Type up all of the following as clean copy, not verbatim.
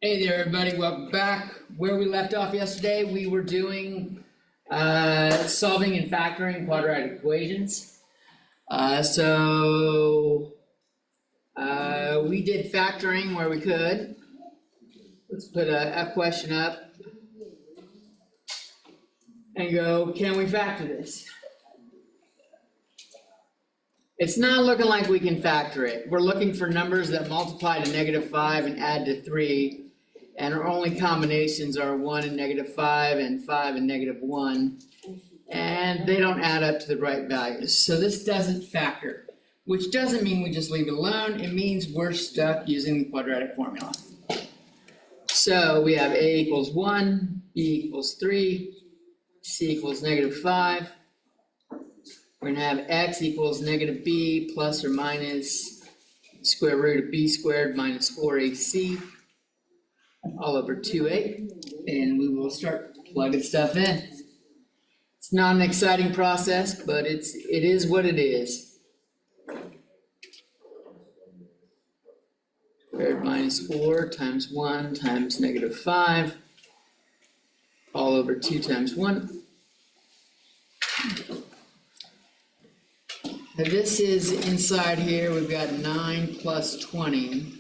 Hey there, everybody. Welcome back. Where we left off yesterday, we were doing solving and factoring quadratic equations. We did factoring where we could. Let's put a question up and go, can we factor this? It's not looking like we can factor it. We're looking for numbers that multiply to -5 and add to 3. And our only combinations are 1 and -5 and 5 and -1. And they don't add up to the right values. So this doesn't factor, which doesn't mean we just leave it alone. It means we're stuck using the quadratic formula. So we have a equals 1, b equals 3, c equals -5. We're gonna have x equals -b plus or minus square root of b squared minus 4ac all over 2a, and we will start plugging stuff in. It's not an exciting process, but it is what it is. Squared minus 4 times 1 times -5 all over 2 times 1. Now this is inside here, we've got 9 plus 20.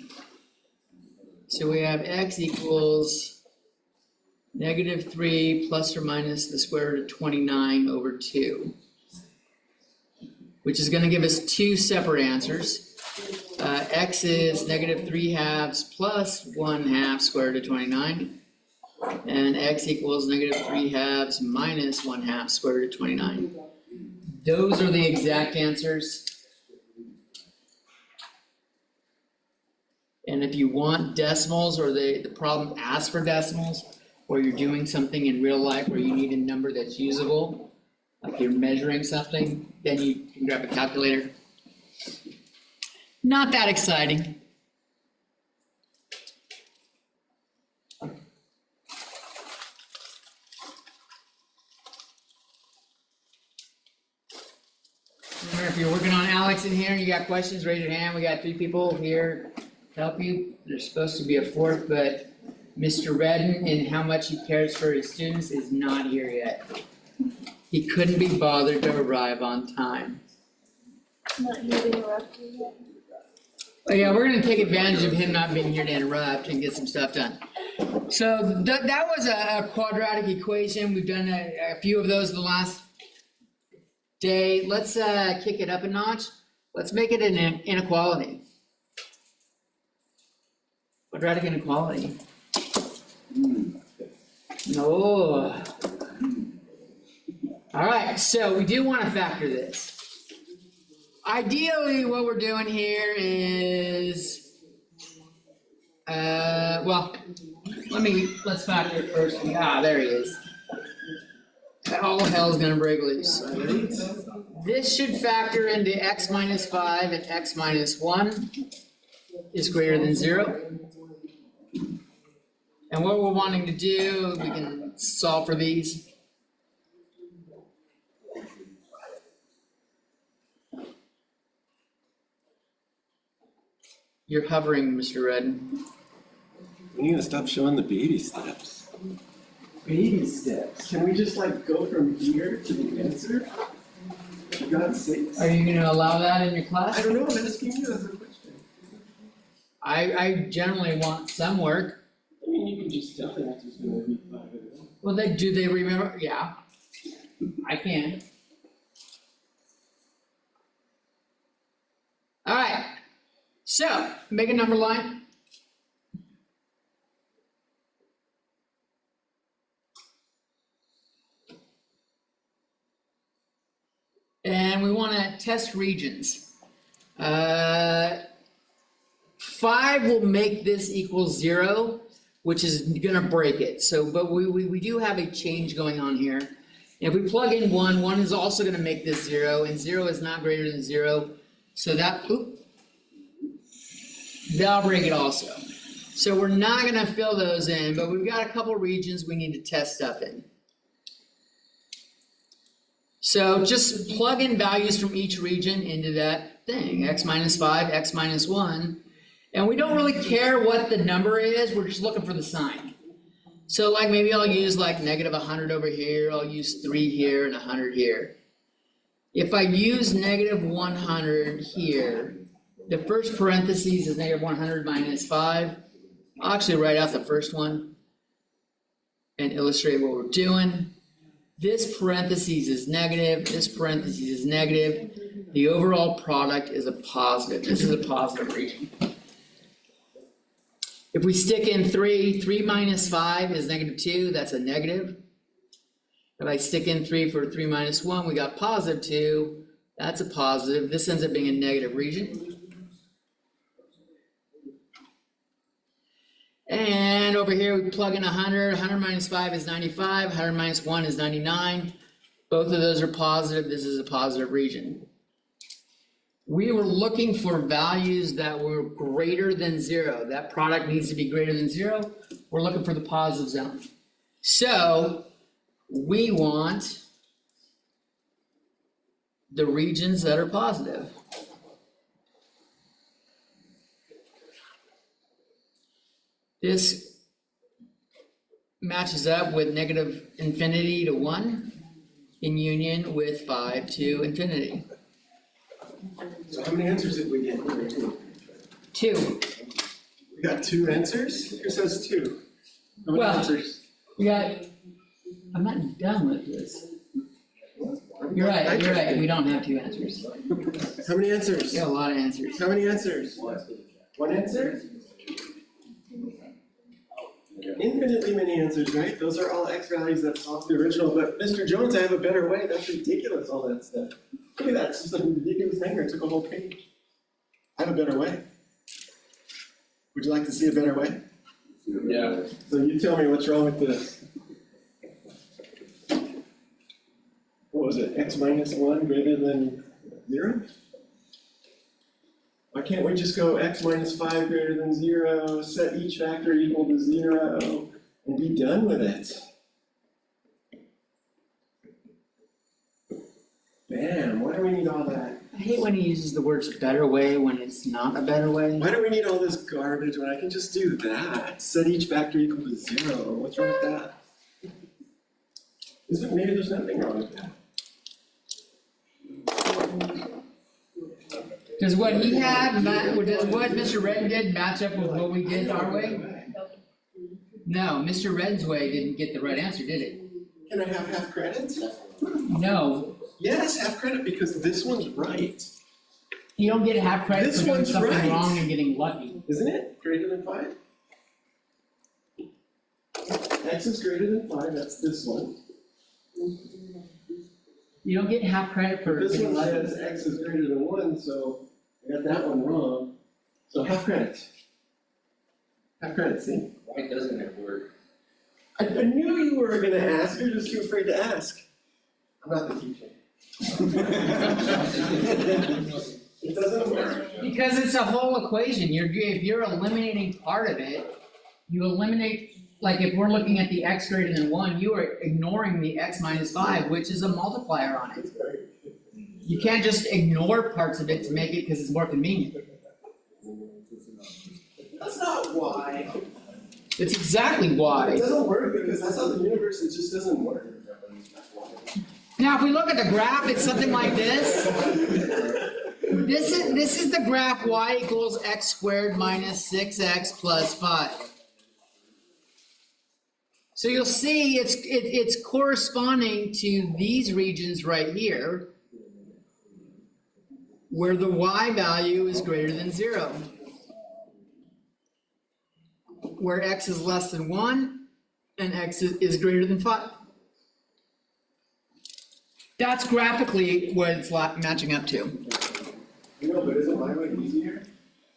So we have x equals -3 plus or minus the square root of 29 over 2, which is going to give us two separate answers. X is -3/2 plus 1/2 square root of 29, and x equals -3/2 minus 1/2 square root of 29. Those are the exact answers. And if you want decimals, or the problem asks for decimals, or you're doing something in real life where you need a number that's usable, like you're measuring something, then you can grab a calculator. Not that exciting. Remember, if you're working on Alex in here and you got questions, raise your hand. We got 3 people here to help you. There's supposed to be a 4th, but Mr. Redden and how much he cares for his students is not here yet. He couldn't be bothered to arrive on time. Not here to interrupt you yet. Well, yeah, we're gonna take advantage of him not being here to interrupt and get some stuff done. So that was a quadratic equation. We've done a few of those the last day. Let's kick it up a notch. Let's make it an inequality. Quadratic inequality. No. All right, so we do want to factor this. Ideally, what we're doing here is, let's factor it first. Ah, there he is. All hell's gonna break loose. This should factor into x minus 5 and x minus 1 is greater than 0. And what we're wanting to do, we can solve for these. You're hovering, Mr. Redden. When are you gonna stop showing the baby steps? Baby steps. Can we just go from here to the answer? For God's sakes. Are you gonna allow that in your class? I don't know, I'm asking you as a question. I generally want some work. I mean, you can just tell the answer's gonna be 5 or 1. Well, do they remember? Yeah, I can. All right, so make a number line. And we want to test regions. 5 will make this equal 0, which is gonna break it. So, but we do have a change going on here. If we plug in 1, 1 is also gonna make this 0, and 0 is not greater than 0. So that'll break it also. So we're not gonna fill those in, but we've got a couple regions we need to test stuff in. So just plug in values from each region into that thing, x minus 5, x minus 1. And we don't really care what the number is, we're just looking for the sign. So like maybe I'll use like negative 100 over here, I'll use 3 here and 100 here. If I use negative 100 here, the first parentheses is negative 100 minus 5. I'll actually write out the first one and illustrate what we're doing. This parentheses is negative, this parentheses is negative. The overall product is a positive. This is a positive region. If we stick in 3, 3 minus 5 is negative 2, that's a negative. If I stick in 3 for 3 minus 1, we got positive 2, that's a positive. This ends up being a negative region. And over here, we plug in 100. 100 minus 5 is 95. 100 minus 1 is 99. Both of those are positive. This is a positive region. We were looking for values that were greater than 0. That product needs to be greater than 0. We're looking for the positive zone. So we want the regions that are positive. This matches up with negative infinity to 1 in union with 5 to infinity. So how many answers did we get? 2. We got 2 answers? Here says 2. How many Well- answers? We got, I'm not done with this. You're right, we don't have 2 answers. How many answers? We got a lot of answers. How many answers? 1 answer? Infinitely many answers, right? Those are all X values that solve the original, but Mr. Jones, I have a better way. That's ridiculous, all that stuff. Look at that, it's just a ridiculous thing. It took a whole page. I have a better way. Would you like to see a better way? Yeah. So you tell me what's wrong with this. What was it, X minus 1 greater than 0? Why can't we just go X minus 5 greater than 0, set each factor equal to 0, and be done with it? Bam, why do we need all that? I hate when he uses the words better way when it's not a better way. Why do we need all this garbage when I can just do that? Set each factor equal to 0, what's wrong with that? Maybe there's nothing wrong with that. Does what he had, does what Mr. Redden did match up with what we did our way? No, Mr. Redden's way didn't get the right answer, did it? Can I have half credit? No, Yes, half credit because this one's right, you don't get half credit This for doing one's something right. wrong and getting lucky. isn't it? Greater than 5? X is greater than 5, that's this one. You don't get half credit for This getting one lucky. says X is greater than 1, so I got that one wrong. So half credit. Half credit, see? Why doesn't it work? I knew you were gonna ask, you're just too afraid to ask. I'm not the teacher. It doesn't work. Because it's a whole equation, if you're eliminating part of it, you eliminate, like if we're looking at the X greater than 1, you are ignoring the X minus 5, which is a multiplier on it. You can't just ignore parts of it to make it because it's more convenient. That's not why. It's exactly It why. doesn't work because that's how the universe, it just doesn't work. Now, if we look at the graph, it's something like this. This is the graph y equals x squared minus 6x plus 5. So you'll see it's corresponding to these regions right here, where the y value is greater than 0. Where x is less than 1 and x is greater than 5. That's graphically what it's matching up to. No, but isn't my way easier?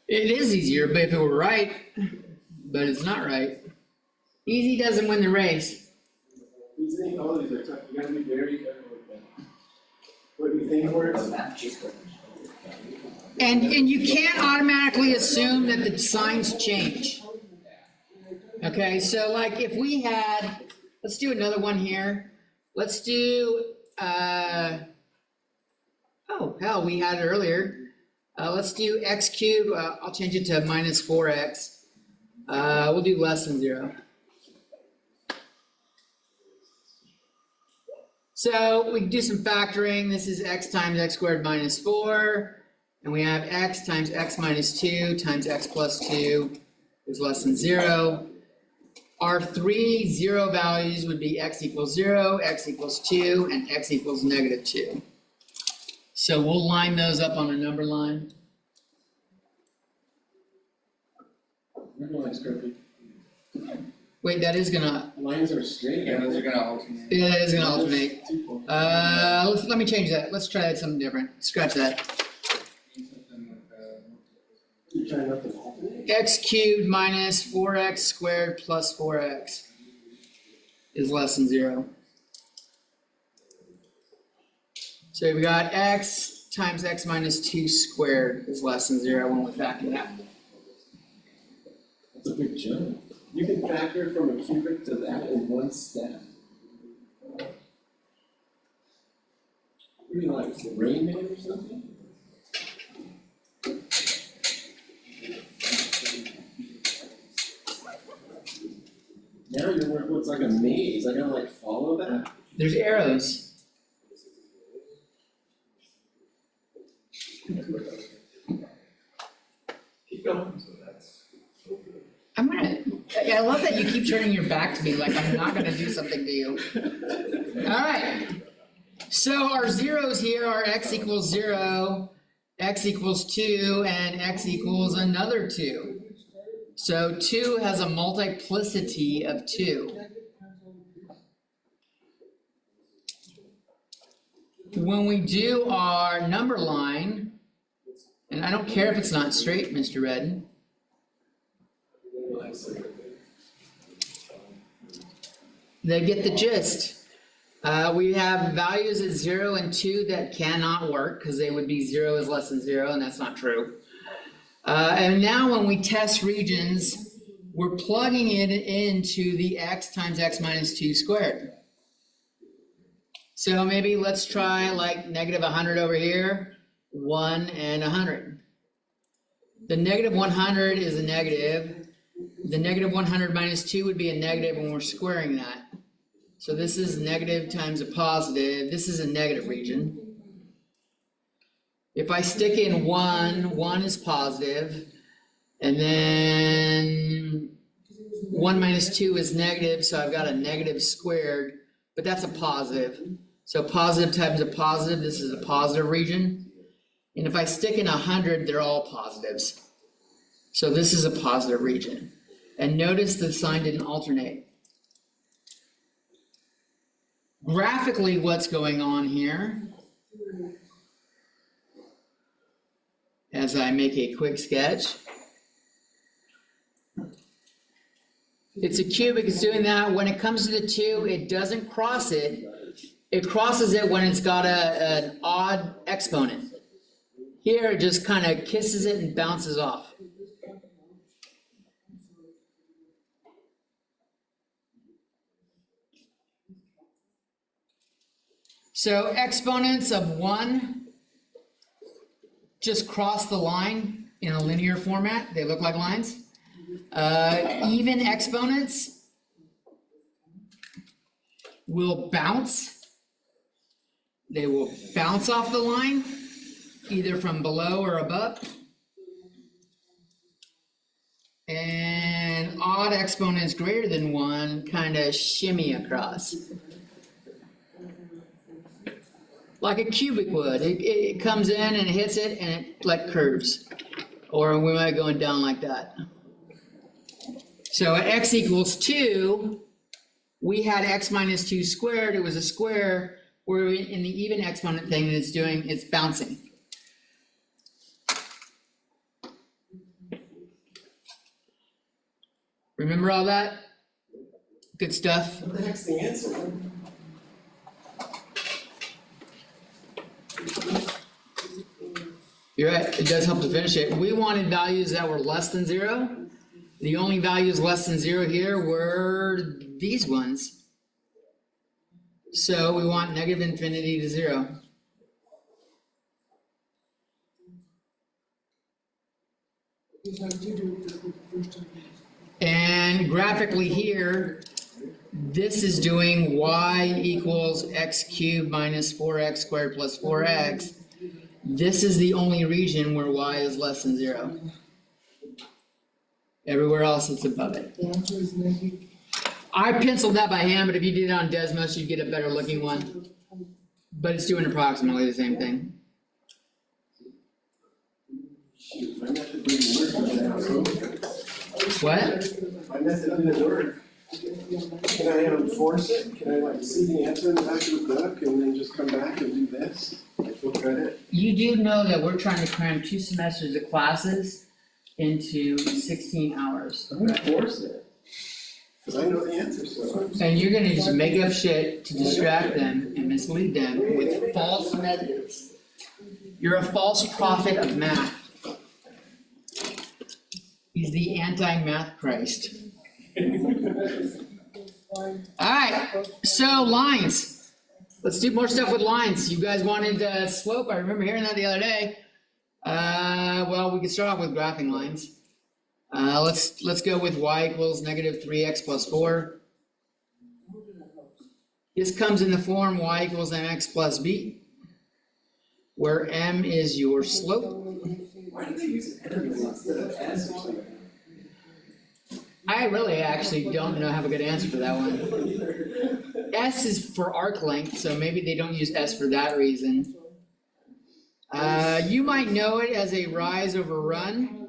It is easier, but if it were right, but it's not right. Easy doesn't win the race. These inequalities are tough, you gotta be very careful with them. What you think works? And you can't automatically assume that the signs change. Okay, so like if we had, let's do another one here. Let's do, oh, hell, we had it earlier. Let's do x cubed, I'll change it to minus 4x. We'll do less than 0. So we can do some factoring. This is x times x squared minus 4. And we have x times x minus 2 times x plus 2 is less than 0. Our 3 0 values would be x equals 0, x equals 2, and x equals negative 2. So we'll line those up on a number line. Wait, that is gonna, Lines are straight. Yeah, those are gonna alternate. yeah, that is gonna alternate. Let me change that. Let's try something different. Scratch that. You're trying not to alternate? X cubed minus 4x squared plus 4x is less than 0. So we got x times x minus 2 squared is less than 0 when we factor that. That's a big jump. You can factor from a cubic to that in one step. What do you like, Rain Man or something? Now your work looks like a maze. I gotta like follow that. There's arrows. Keep going. I'm gonna, I love that you keep turning your back to me like I'm not gonna do something to you. Alright, so our zeros here are x equals 0, x equals 2, and x equals another 2. So 2 has a multiplicity of 2. When we do our number line, and I don't care if it's not straight, Mr. Redden. They get the gist. We have values at 0 and 2 that cannot work because they would be 0 is less than 0, and that's not true. And now when we test regions, we're plugging it into the x times x minus 2 squared. So maybe let's try like negative 100 over here, 1 and 100. The negative 100 is a negative. The negative 100 minus 2 would be a negative when we're squaring that. So this is negative times a positive. This is a negative region. If I stick in 1, 1 is positive. And then 1 minus 2 is negative, so I've got a negative squared, but that's a positive. So positive times a positive, this is a positive region. And if I stick in 100, they're all positives. So this is a positive region. And notice the sign didn't alternate. Graphically, what's going on here, as I make a quick sketch, it's a cubic, it's doing that. When it comes to the 2, it doesn't cross it. It crosses it when it's got an odd exponent. Here, it just kind of kisses it and bounces off. So exponents of 1 just cross the line in a linear format. They look like lines. Even exponents will bounce. They will bounce off the line, either from below or above. And odd exponents greater than 1 kind of shimmy across. Like a cubic would. It comes in and it hits it and it like curves. Or we might go down like that. So at x equals 2, we had x minus 2 squared. It was a square. Where in the even exponent thing that it's doing, it's bouncing. Remember all that? Good stuff. What the heck's the answer? You're right, it does help to finish it. We wanted values that were less than 0. The only values less than 0 here were these ones. So we want negative infinity to 0. And graphically here, this is doing y equals x cubed minus 4x squared plus 4x. This is the only region where y is less than 0. Everywhere else it's above it. I penciled that by hand, but if you did it on Desmos, you'd get a better looking one. But it's doing approximately the same thing. Shoot, my method didn't work. What? My method didn't work. Can I force it? Can I like see the answer in the back of the book and then just come back and do this? Get full credit? You do know that we're trying to cram 2 semesters of classes into 16 hours. I'm gonna force it. Cause I know the answer, so. And you're gonna just make up shit to distract them and mislead them with false methods. You're a false prophet of math. He's the anti-math Christ. Alright, so lines. Let's do more stuff with lines. You guys wanted slope, I remember hearing that the other day. Well, we can start off with graphing lines. Let's go with y equals negative 3x plus 4. This comes in the form y equals mx plus b, where m is your slope. Why do they use M instead of S or something? I really actually don't know, have a good answer for that one. S is for arc length, so maybe they don't use S for that reason. You might know it as a rise over run.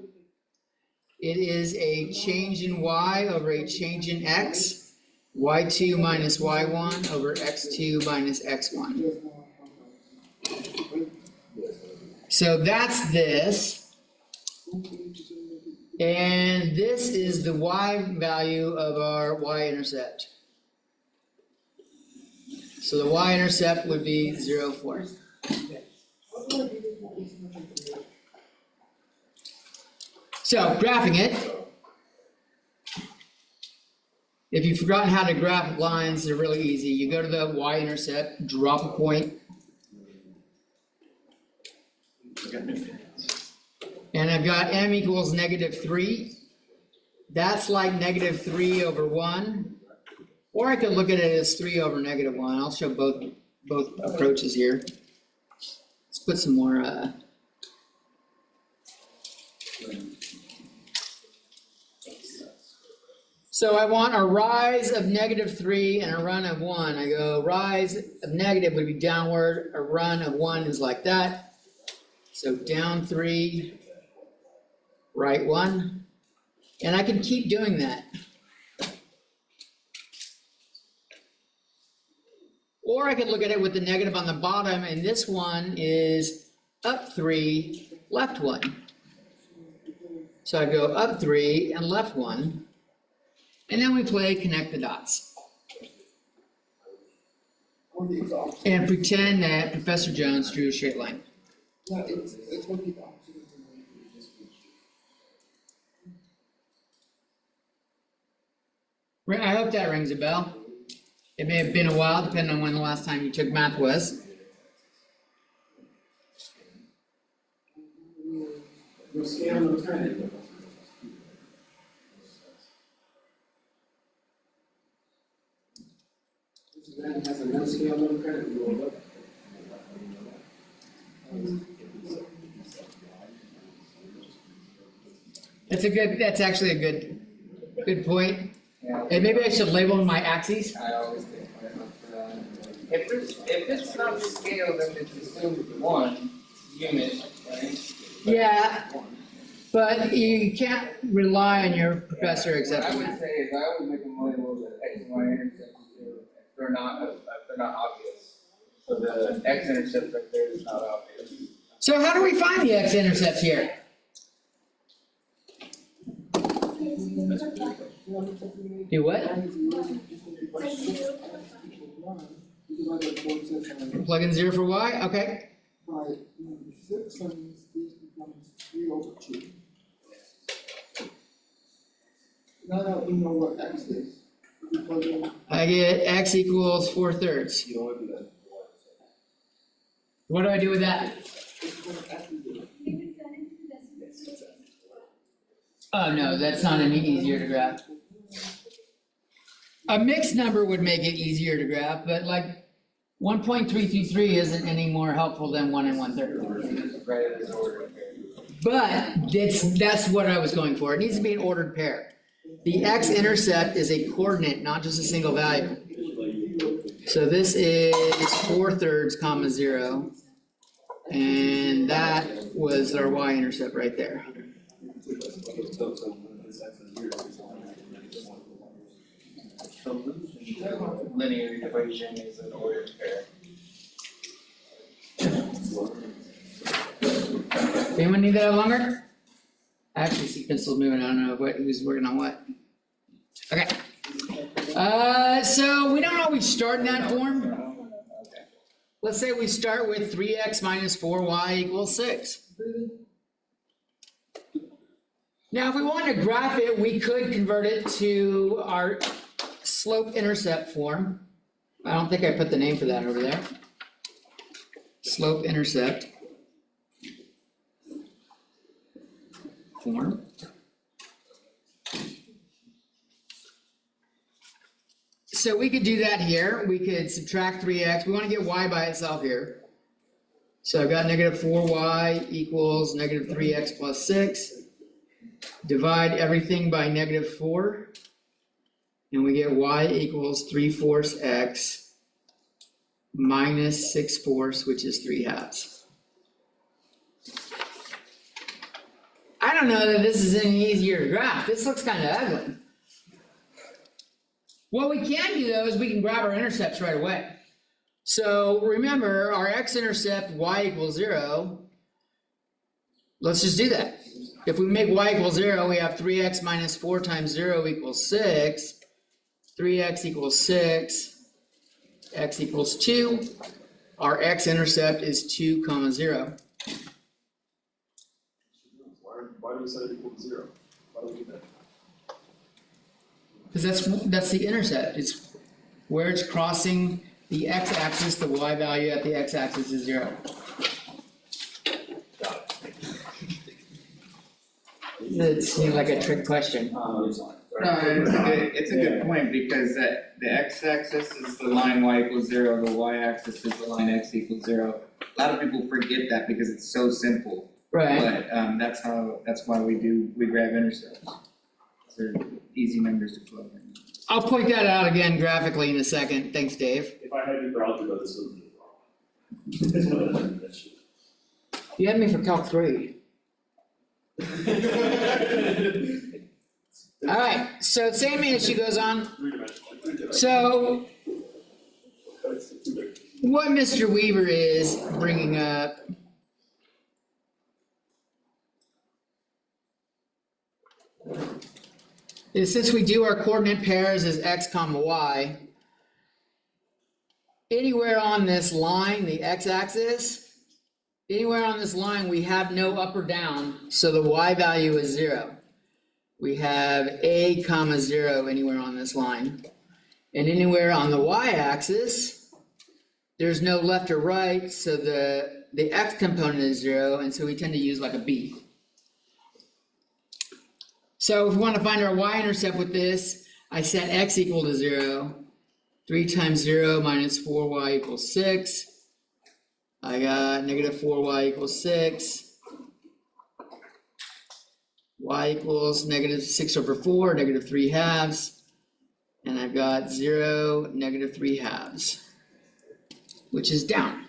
It is a change in y over a change in x, y2 minus y1 over x2 minus x1. So that's this. And this is the y value of our y-intercept. So the y-intercept would be 0, 4. So graphing it. If you've forgotten how to graph lines, they're really easy. You go to the y-intercept, drop a point. And I've got m equals negative 3. That's like negative 3 over 1. Or I could look at it as 3 over negative 1. I'll show both approaches here. Let's put some more So I want a rise of negative 3 and a run of 1. I go rise of negative would be downward, a run of 1 is like that. So down 3, right 1. And I can keep doing that. Or I could look at it with the negative on the bottom, and this one is up 3, left 1. So I go up 3 and left 1. And then we play connect the dots. And pretend that Professor Jones drew a straight line. I hope that rings a bell. It may have been a while, depending on when the last time you took math was. No scale, no credit. This man has a no scale, no credit rule. That's actually a good point. And maybe I should label my axes. I always think if it's not scale, then it's assumed 1 unit, right? Yeah, but you can't rely on your professor What I accepting would that. say is I always make them label the x and y intercepts if they're not obvious. So the x intercept right there is not obvious. So how do we find the x-intercepts here? Do what? Plug in 0 for y, okay. Now that we know what x is, we plug in I get x equals 4/3. You don't want to do that. What do I do with that? it's what x is. Oh, no, that's not any easier to graph. A mixed number would make it easier to graph, but like 1.333 isn't any more helpful than 1 1/3. Right, as an ordered pair. But that's what I was going for. It needs to be an ordered pair. The x-intercept is a coordinate, not just a single value. So this is 4/3, 0, and that was our y-intercept right there. Linear equation is an ordered pair. Anyone need that longer? I actually see pencils moving, I don't know who's working on what. Okay. So we don't always start in that form. Okay. Let's say we start with 3x minus 4y = 6. Now, if we wanted to graph it, we could convert it to our slope-intercept form. I don't think I put the name for that over there. Slope-intercept form. So we could do that here. We could subtract 3x. We want to get y by itself here. So I've got -4y = -3x + 6. Divide everything by -4. And we get y = 3/4 x minus 6/4, which is 3/2. I don't know that this is any easier to graph. This looks kind of ugly. What we can do though is we can grab our intercepts right away. So remember our x-intercept y = 0. Let's just do that. If we make y = 0, we have 3x minus 4 times 0 = 6. 3x = 6. X = 2. Our x-intercept is 2, 0. Why do we set it equal to 0? Why do we do that? Because that's the intercept. It's where it's crossing the x-axis, the y value at the x-axis is 0. It seemed like a trick question. No, it's a good point, because the x-axis is the line y = 0, the y-axis is the line x = 0. A lot of people forget that because it's so simple, Right. but that's why we grab intercepts. They're easy numbers to plug in. I'll point that out again graphically in a second. Thanks, Dave. If I had you for algebra, this would be wrong. It's not an issue. You had me for Calc 3. All right, so same issue goes on. So what Mr. Weaver is bringing up is, since we do our coordinate pairs as x, y, anywhere on this line, the x-axis, anywhere on this line, we have no up or down, so the y value is 0. We have a, 0 anywhere on this line. And anywhere on the y-axis, there's no left or right, so the x component is 0, and so we tend to use like a b. So if we want to find our y-intercept with this, I set x equal to 0. 3 times 0 minus 4y = 6. I got -4y = 6. Y equals -6/4, -3/2. And I've got 0, -3/2, which is down.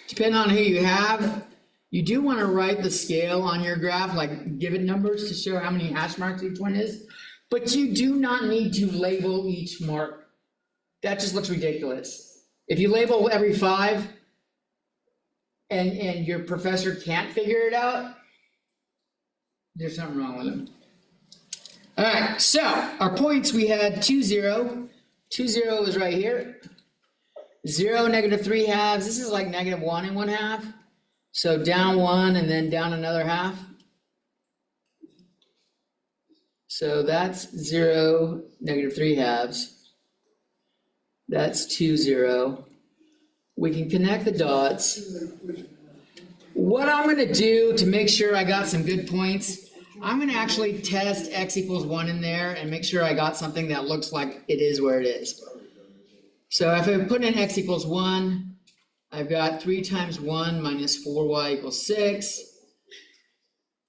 Depending on who you have, you do want to write the scale on your graph, like give it numbers to show how many hash marks each one is, but you do not need to label each mark. That just looks ridiculous. If you label every 5 and your professor can't figure it out, there's something wrong with them. All right, so our points, we had 2, 0. 2, 0 is right here. 0, -3/2. This is like -1 1/2. So down 1 and then down another half. So that's 0, -3/2. That's 2, 0. We can connect the dots. What I'm gonna do to make sure I got some good points, I'm gonna actually test x equals 1 in there and make sure I got something that looks like it is where it is. So if I put in x equals 1, I've got 3 times 1 minus 4y equals 6.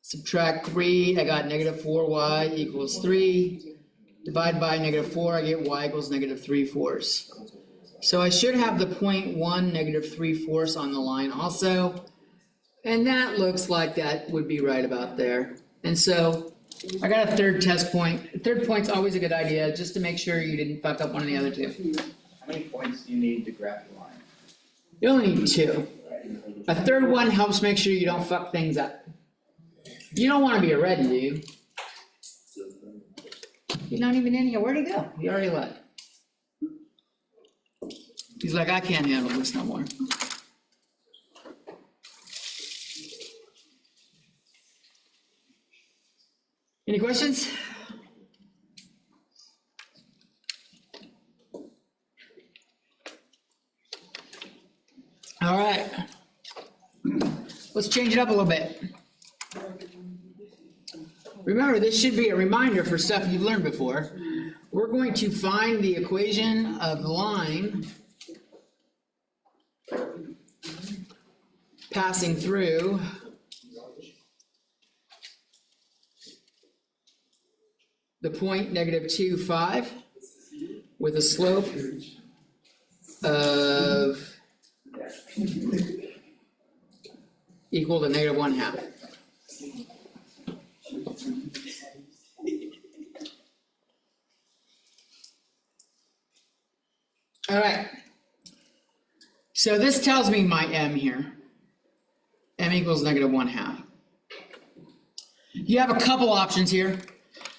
Subtract 3, I got negative 4y equals 3. Divide by negative 4, I get y equals negative 3/4. So I should have the point 1, negative 3/4 on the line also. And that looks like that would be right about there. And so I got a third test point. A third point's always a good idea, just to make sure you didn't fuck up one of the other two. How many points do you need to graph the line? You only need 2. A third one helps make sure you don't fuck things up. You don't wanna be a red, do you? You're not even in here, where'd he go? He already left. He's like, I can't handle this no more. Any questions? All right. Let's change it up a little bit. Remember, this should be a reminder for stuff you've learned before. We're going to find the equation of the line passing through the point negative 2, 5 with a slope of equal to negative 1/2. All right. So this tells me my m here. M equals negative 1/2. You have a couple options here.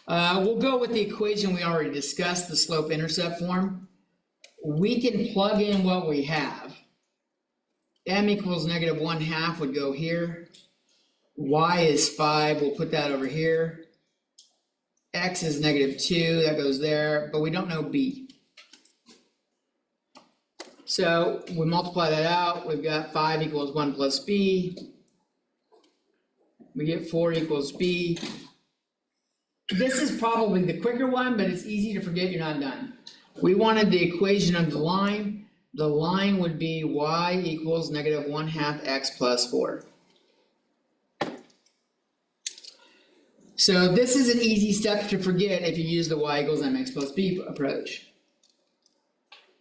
We'll go with the equation we already discussed, the slope-intercept form. We can plug in what we have. M equals negative 1/2 would go here. Y is 5, we'll put that over here. X is negative 2, that goes there, but we don't know B. So we multiply that out, we've got 5 equals 1 plus B. We get 4 equals B. This is probably the quicker one, but it's easy to forget you're not done. We wanted the equation of the line. The line would be y equals negative 1/2 x plus 4. So this is an easy step to forget if you use the y equals mx plus b approach.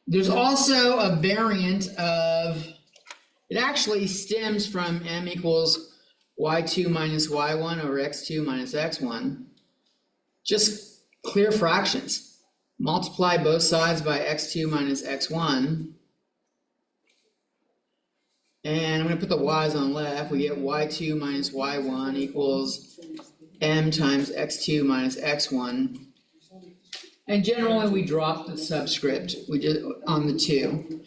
There's also a variant of, it actually stems from m equals y2 minus y1 over x2 minus x1. Just clear fractions. Multiply both sides by x2 minus x1. And I'm going to put the y's on the left. We get y2 minus y1 equals m times x2 minus x1. And generally we drop the subscript. We did on the 2.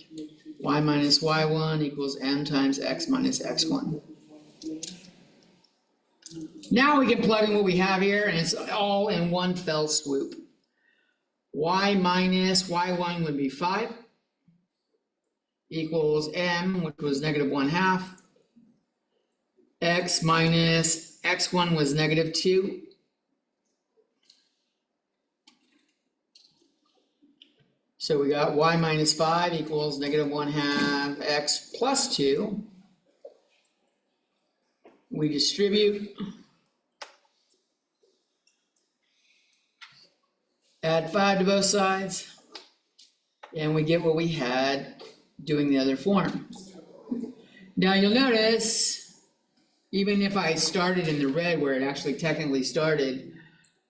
Y minus y1 equals m times x minus x1. Now we can plug in what we have here, and it's all in one fell swoop. Y minus y1 would be 5 equals m, which was negative 1/2. X minus x1 was negative 2. So we got y minus 5 equals negative 1/2 x plus 2. We distribute. Add 5 to both sides. And we get what we had doing the other form. Now you'll notice, even if I started in the red where it actually technically started,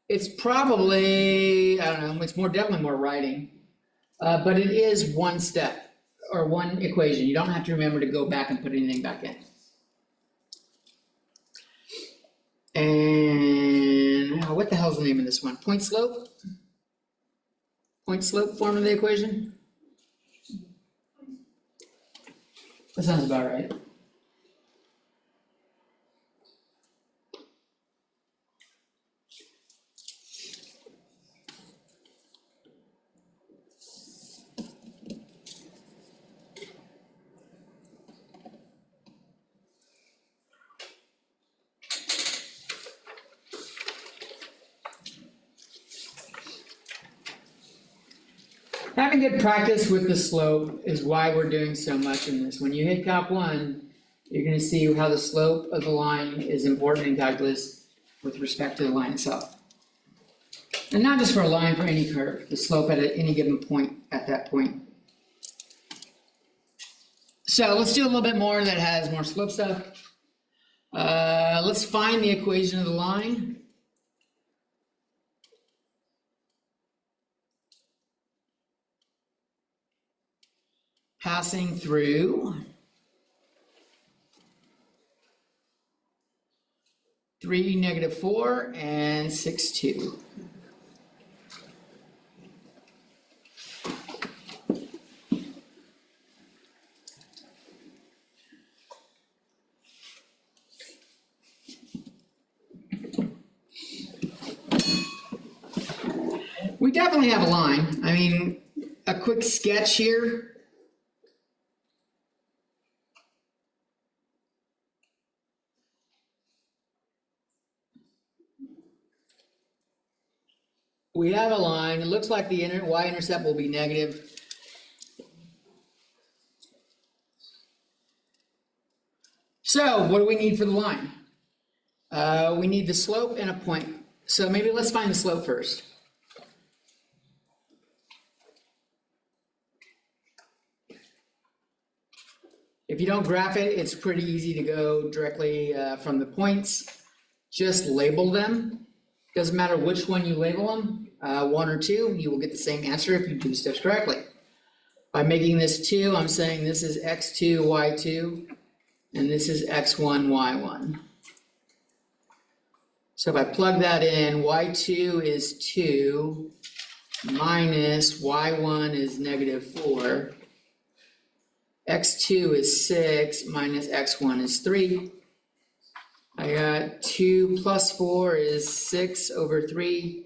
it's probably, I don't know, it's definitely more writing. But it is one step, or one equation. You don't have to remember to go back and put anything back in. And what the hell's the name of this one? Point slope? Point slope form of the equation? That sounds about right. Having good practice with the slope is why we're doing so much in this. When you hit Calc 1, you're gonna see how the slope of the line is important in calculus with respect to the line itself. And not just for a line, for any curve, the slope at any given point at that point. So let's do a little bit more that has more slope stuff. Let's find the equation of the line. Passing through 3, -4, and 6, 2. We definitely have a line. I mean, a quick sketch here. We have a line. It looks like the y-intercept will be negative. So what do we need for the line? We need the slope and a point. So maybe let's find the slope first. If you don't graph it, it's pretty easy to go directly from the points. Just label them. Doesn't matter which one you label them, 1 or 2, you will get the same answer if you do steps correctly. By making this 2, I'm saying this is x2, y2, and this is x1, y1. So if I plug that in, y2 is 2 minus y1 is -4. x2 is 6 minus x1 is 3. I got 2 plus 4 is 6 over 3,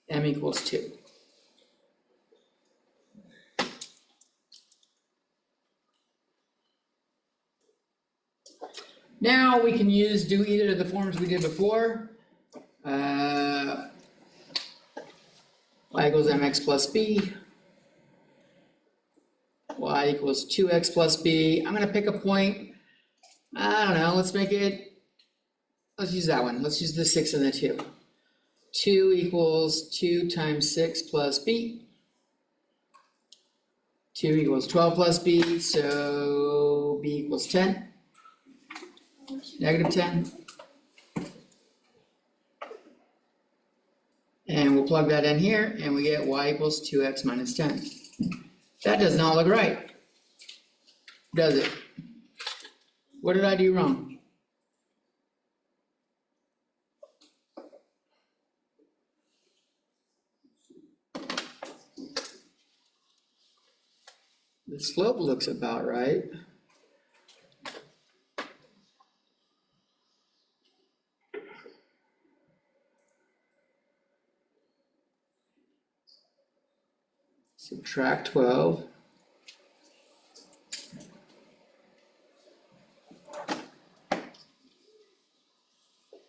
m equals 2. Now we can do either of the forms we did before. Y equals mx plus b. Y equals 2x plus b. I'm gonna pick a point. I don't know, let's use that one. Let's use the 6 and the 2. 2 equals 2 times 6 plus b. 2 equals 12 plus b, so b equals 10. -10. And we'll plug that in here, and we get y equals 2x minus 10. That does not look right, does it? What did I do wrong? The slope looks about right. Subtract 12.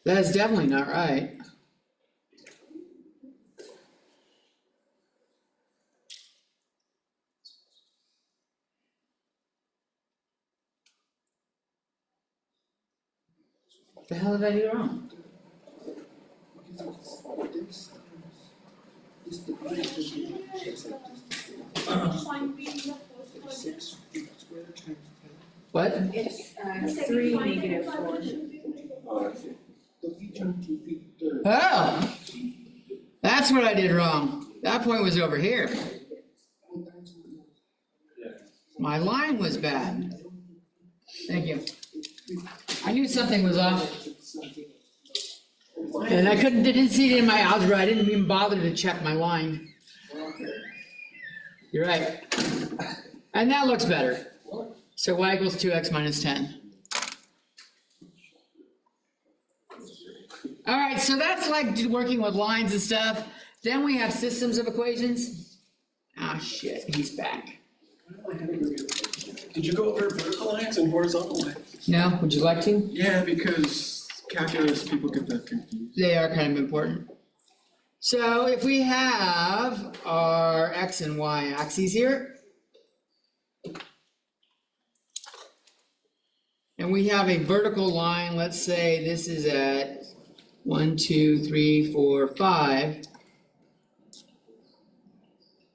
That is definitely not right. What the hell did I do wrong? What? It's 3 -4. The feature to feed the. Oh, that's what I did wrong. That point was over here. My line was bad. Thank you. I knew something was off. And I didn't see it in my algebra. I didn't even bother to check my line. You're right. And that looks better. So y equals 2x minus 10. All right, so that's like working with lines and stuff. Then we have systems of equations. Ah, shit, he's back. Did you go over vertical lines and horizontal lines? No, would you like to? Yeah, because calculus, people get that confused. They are kind of important. So if we have our X and Y axes here, and we have a vertical line, let's say this is at 1, 2, 3, 4, 5.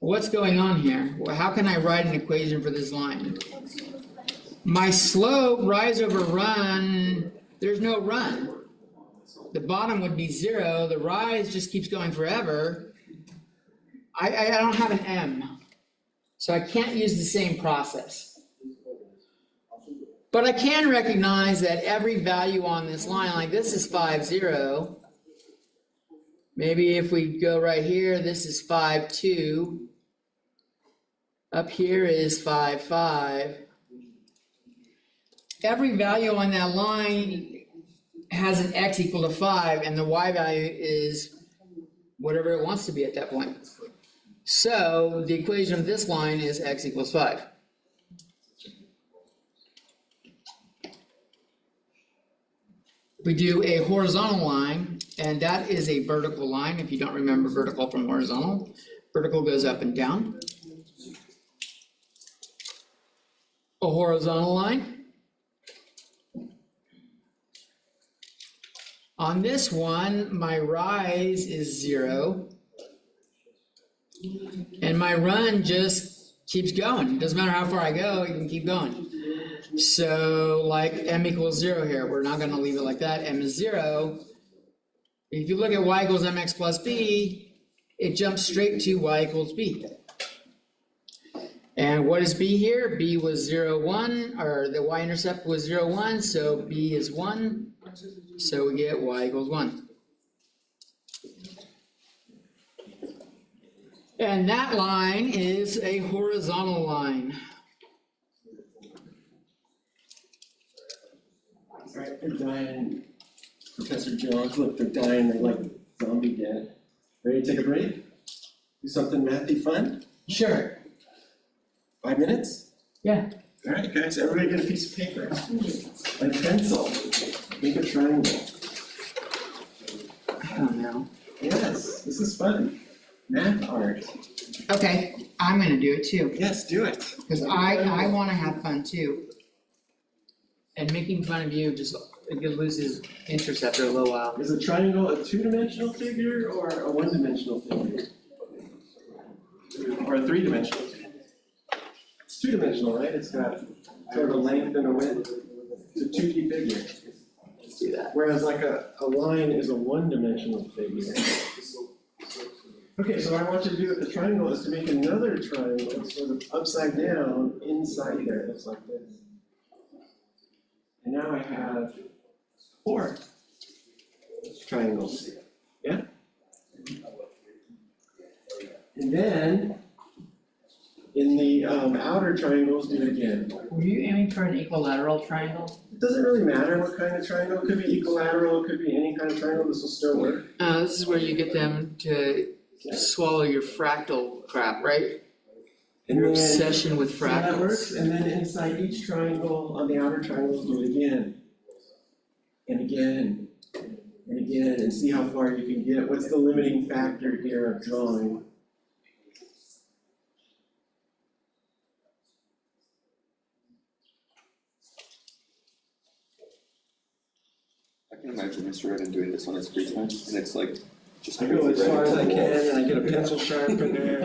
What's going on here? Well, how can I write an equation for this line? My slope, rise over run, there's no run. The bottom would be 0, the rise just keeps going forever. I don't have an M, so I can't use the same process. But I can recognize that every value on this line, like this is 5, 0. Maybe if we go right here, this is 5, 2. Up here is 5, 5. Every value on that line has an X equal to 5, and the Y value is whatever it wants to be at that point. So the equation of this line is X equals 5. We do a horizontal line, and that is a vertical line. If you don't remember vertical from horizontal, vertical goes up and down. A horizontal line. On this one, my rise is 0. And my run just keeps going. Doesn't matter how far I go, it can keep going. So like M equals 0 here, we're not gonna leave it like that. M is 0. If you look at Y equals MX plus B, it jumps straight to Y equals B. And what is B here? B was 0, 1, or the y-intercept was 0, 1, so B is 1. So we get Y equals 1. And that line is a horizontal line. All right, they're dying. Professor Jones, look, they're dying, they're like zombie dead. Ready to take a break? Do something mathy fun? Sure. 5 minutes? Yeah. All right, guys, everybody get a piece of paper, like pencil, make a triangle. I don't know. Yes, this is fun. Math art. Okay, I'm gonna do it too, Yes, do it. because I wanna have fun too. And making fun of you just, it loses interest after a little while. Is a triangle a two-dimensional figure or a one-dimensional figure? Or a three-dimensional figure? It's two-dimensional, right? It's got sort of a length and a width. It's a 2D figure. Let's do that. Whereas like a line is a one-dimensional figure. Okay, so what I want you to do with the triangle is to make another triangle sort of upside down inside there, that's like this. And now I have 4 triangles, yeah? And then, in the outer triangles, do it again. Were you aiming for an equilateral triangle? It doesn't really matter what kind of triangle, it could be equilateral, it could be any kind of triangle, this will still work. This is where you get them to swallow your fractal crap, right? And Your then- obsession with So that works, fractals. and then inside each triangle, on the outer triangles, do it again. And again, and again, and see how far you can get. What's the limiting factor here of drawing? I can imagine Mr. Redden doing this on his free time, and it's like, just. I go as far as I can, and I get a pencil sharpener,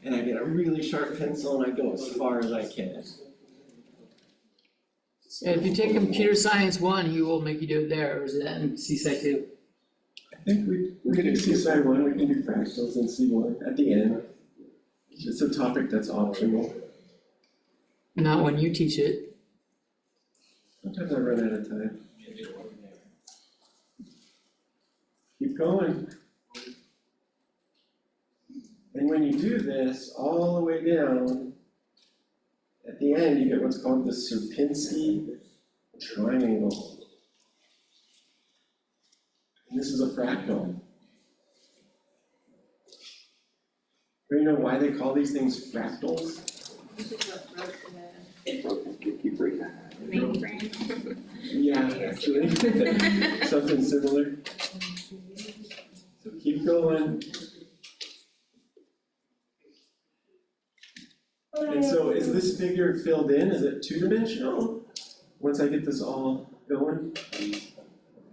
and I get a really sharp pencil, and I go as far as I can. And if you take computer science 1, he will make you do it there, or is it in CSci 2? I think we can do CSI 1, we can do fractals in C1 at the end. It's a topic that's optional. Not when you teach it. Sometimes I run out of time. Keep going. And when you do this, all the way down, at the end, you get what's called the Sierpinski triangle. And this is a fractal. Do you know why they call these things fractals? This is what broke the Broken, keep breaking. mainframe. Yeah, actually, something similar. So keep going. And so is this figure filled in? Is it two-dimensional? Once I get this all going? Do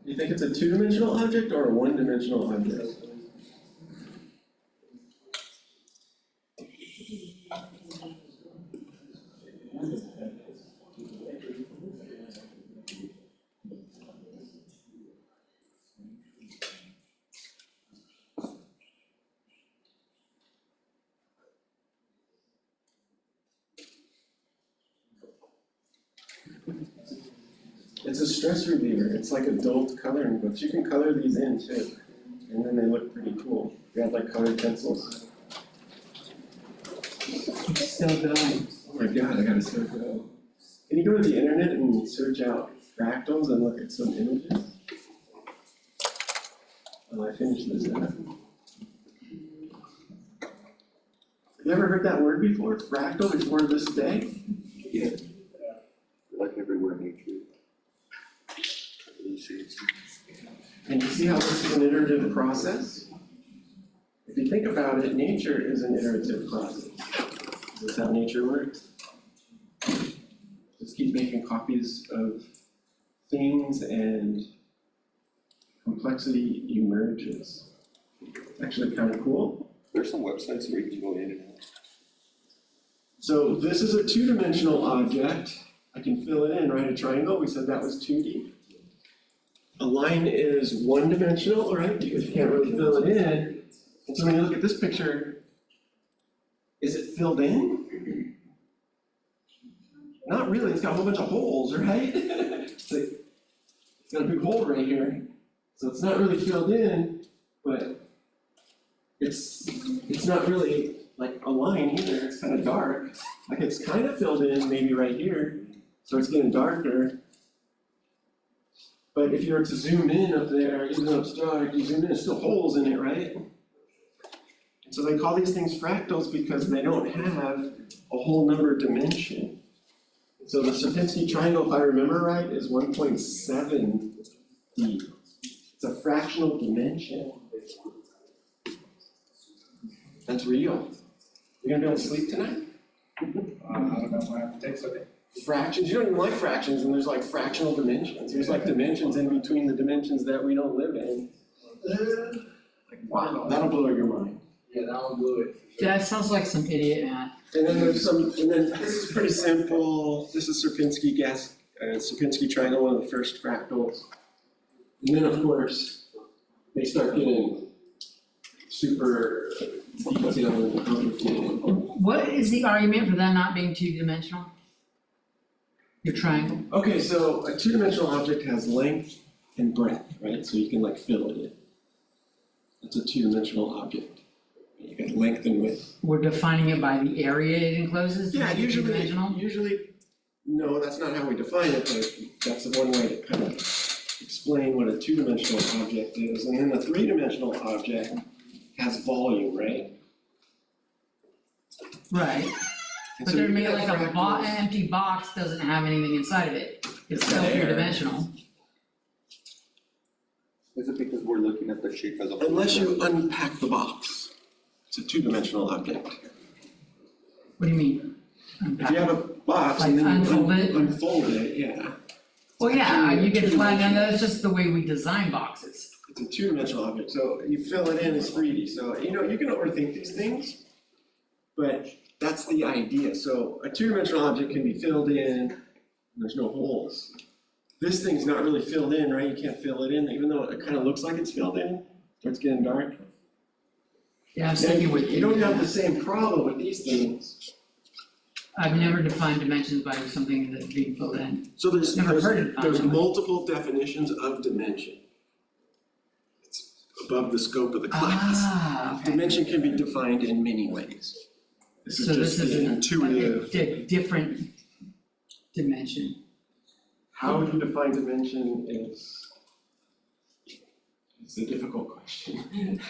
you think it's a two-dimensional object or a one-dimensional object? It's a stress reliever. It's like adult coloring books. You can color these in too. And then they look pretty cool. They have like colored pencils. It's still going. Oh my god, I gotta start go. Can you go to the internet and search out fractals and look at some images? Well, I finished this up. Have you ever heard that word before? Fractal before this day? Yeah. Like everywhere in nature. And you see how this is an iterative process? If you think about it, nature is an iterative process. That's how nature works. Just keep making copies of things and complexity emerges. It's actually kind of cool. There's some websites where you can go in and out. So this is a two-dimensional object. I can fill it in, right? A triangle, we said that was 2D. A line is one-dimensional, right? Because you can't really fill it in. And so when you look at this picture, is it filled in? Not really, it's got a whole bunch of holes, right? It's got a big hole right here. So it's not really filled in, but it's not really like a line either, it's kind of dark. Like it's kind of filled in maybe right here, so it's getting darker. But if you were to zoom in up there, even though it's dark, you zoom in, there's still holes in it, right? And so they call these things fractals because they don't have a whole number dimension. So the Sierpinski triangle, if I remember right, is 1.7D. It's a fractional dimension. That's real. You gonna be able to sleep tonight? I don't know, I have to take something. Fractions, you don't even like fractions, and there's like fractional dimensions. There's like dimensions in between the dimensions that we don't live in. Like, wow, that'll blow your mind. Yeah, that one blew it. That sounds like some idiot math. And then there's some, and then this is pretty simple. This is Sierpinski Sierpinski triangle, one of the first fractals. And then of course, they start getting super detailed and complicated. What is the argument for that not being two-dimensional? Your triangle? Okay, so a two-dimensional object has length and breadth, right? So you can like fill it in. That's a two-dimensional object. You got length and width. We're defining it by the area it encloses to Yeah, make it two-dimensional? usually, no, that's not how we define it, but that's the one way to kind of explain what a two-dimensional object is. And then a three-dimensional object has volume, right? Right, And but so they're you made can like have an fractals. empty box doesn't have anything inside of it. It's It's still got air. three-dimensional. Is it because we're looking at the shape as a whole? Unless you unpack the box, it's a two-dimensional object. What do you mean? If you have a box and Like then you unfold it? unfold it, yeah. Well, yeah, you can flag, and Two-dimensional. that's just the way we design boxes. It's a two-dimensional object, so you fill it in as 3D, so you know, you can overthink these things, but that's the idea. So a two-dimensional object can be filled in, and there's no holes. This thing's not really filled in, right? You can't fill it in, even though it kind of looks like it's filled in, starts getting dark. Yeah, I'm Now, sticking with you don't have the same problem with these things. I've never defined dimensions by something that's being filled in. So there's Never heard it. there's multiple definitions of dimension. It's above the scope of the class. Ah, okay. Dimension can be defined in many ways. This So is this just is the a intuitive. different dimension. How you define dimension is a difficult question.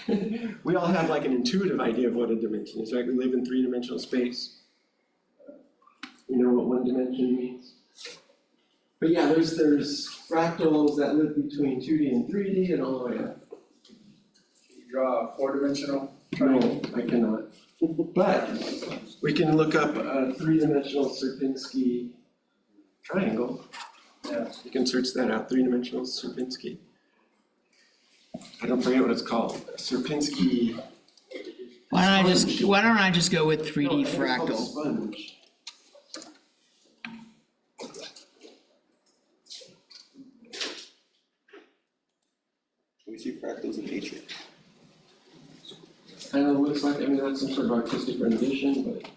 We all have like an intuitive idea of what a dimension is, right? We live in three-dimensional space. We know what one dimension means. But yeah, there's fractals that live between 2D and 3D and all the way up. draw a four-dimensional No, triangle? I cannot. But we can look up a three-dimensional Sierpinski triangle. Yeah. You can search that out, three-dimensional Sierpinski. I don't forget what it's called, Sierpinski. Why don't I just go with 3D No, I think it's called fractal? Sponge. We see fractals in nature. Kind of looks like, I mean, that's some sort of artistic rendition, but.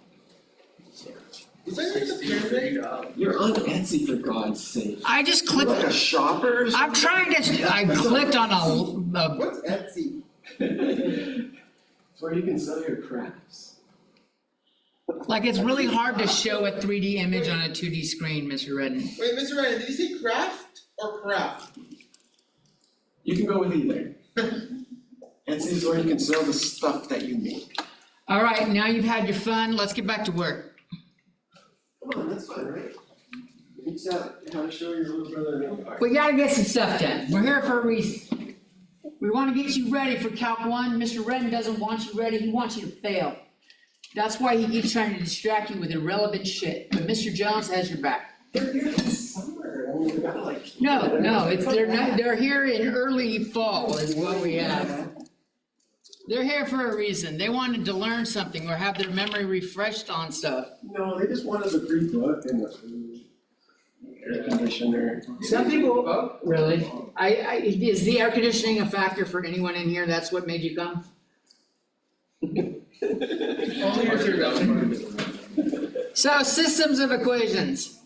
Is that like a pyramid? You're on Etsy for God's sake. I just You're like clicked, a shopper or something? I'm trying to, I clicked on a, What's Etsy? It's where you can sell your crafts. like, it's really hard to show a 3D image on a 2D screen, Mr. Redden. Wait, Mr. Ryan, did you say craft or craft? You can go with either. Etsy is where you can sell the stuff that you make. All right, now you've had your fun, let's get back to work. Come on, that's fine, right? You just got how to show your little brother an empire. We gotta get some stuff done, we're here for a reason. We wanna get you ready for Calc 1, Mr. Redden doesn't want you ready, he wants you to fail. That's why he keeps trying to distract you with irrelevant shit, but Mr. Jones has your back. They're here this summer, I mean, we gotta like. No, they're here in early fall is what we have. They're here for a reason, they wanted to learn something or have their memory refreshed on stuff. No, they just wanted the free book and the food, air conditioner. Some people, really, is the air conditioning a factor for anyone in here, that's what made you come? Only if you're going. So, systems of equations.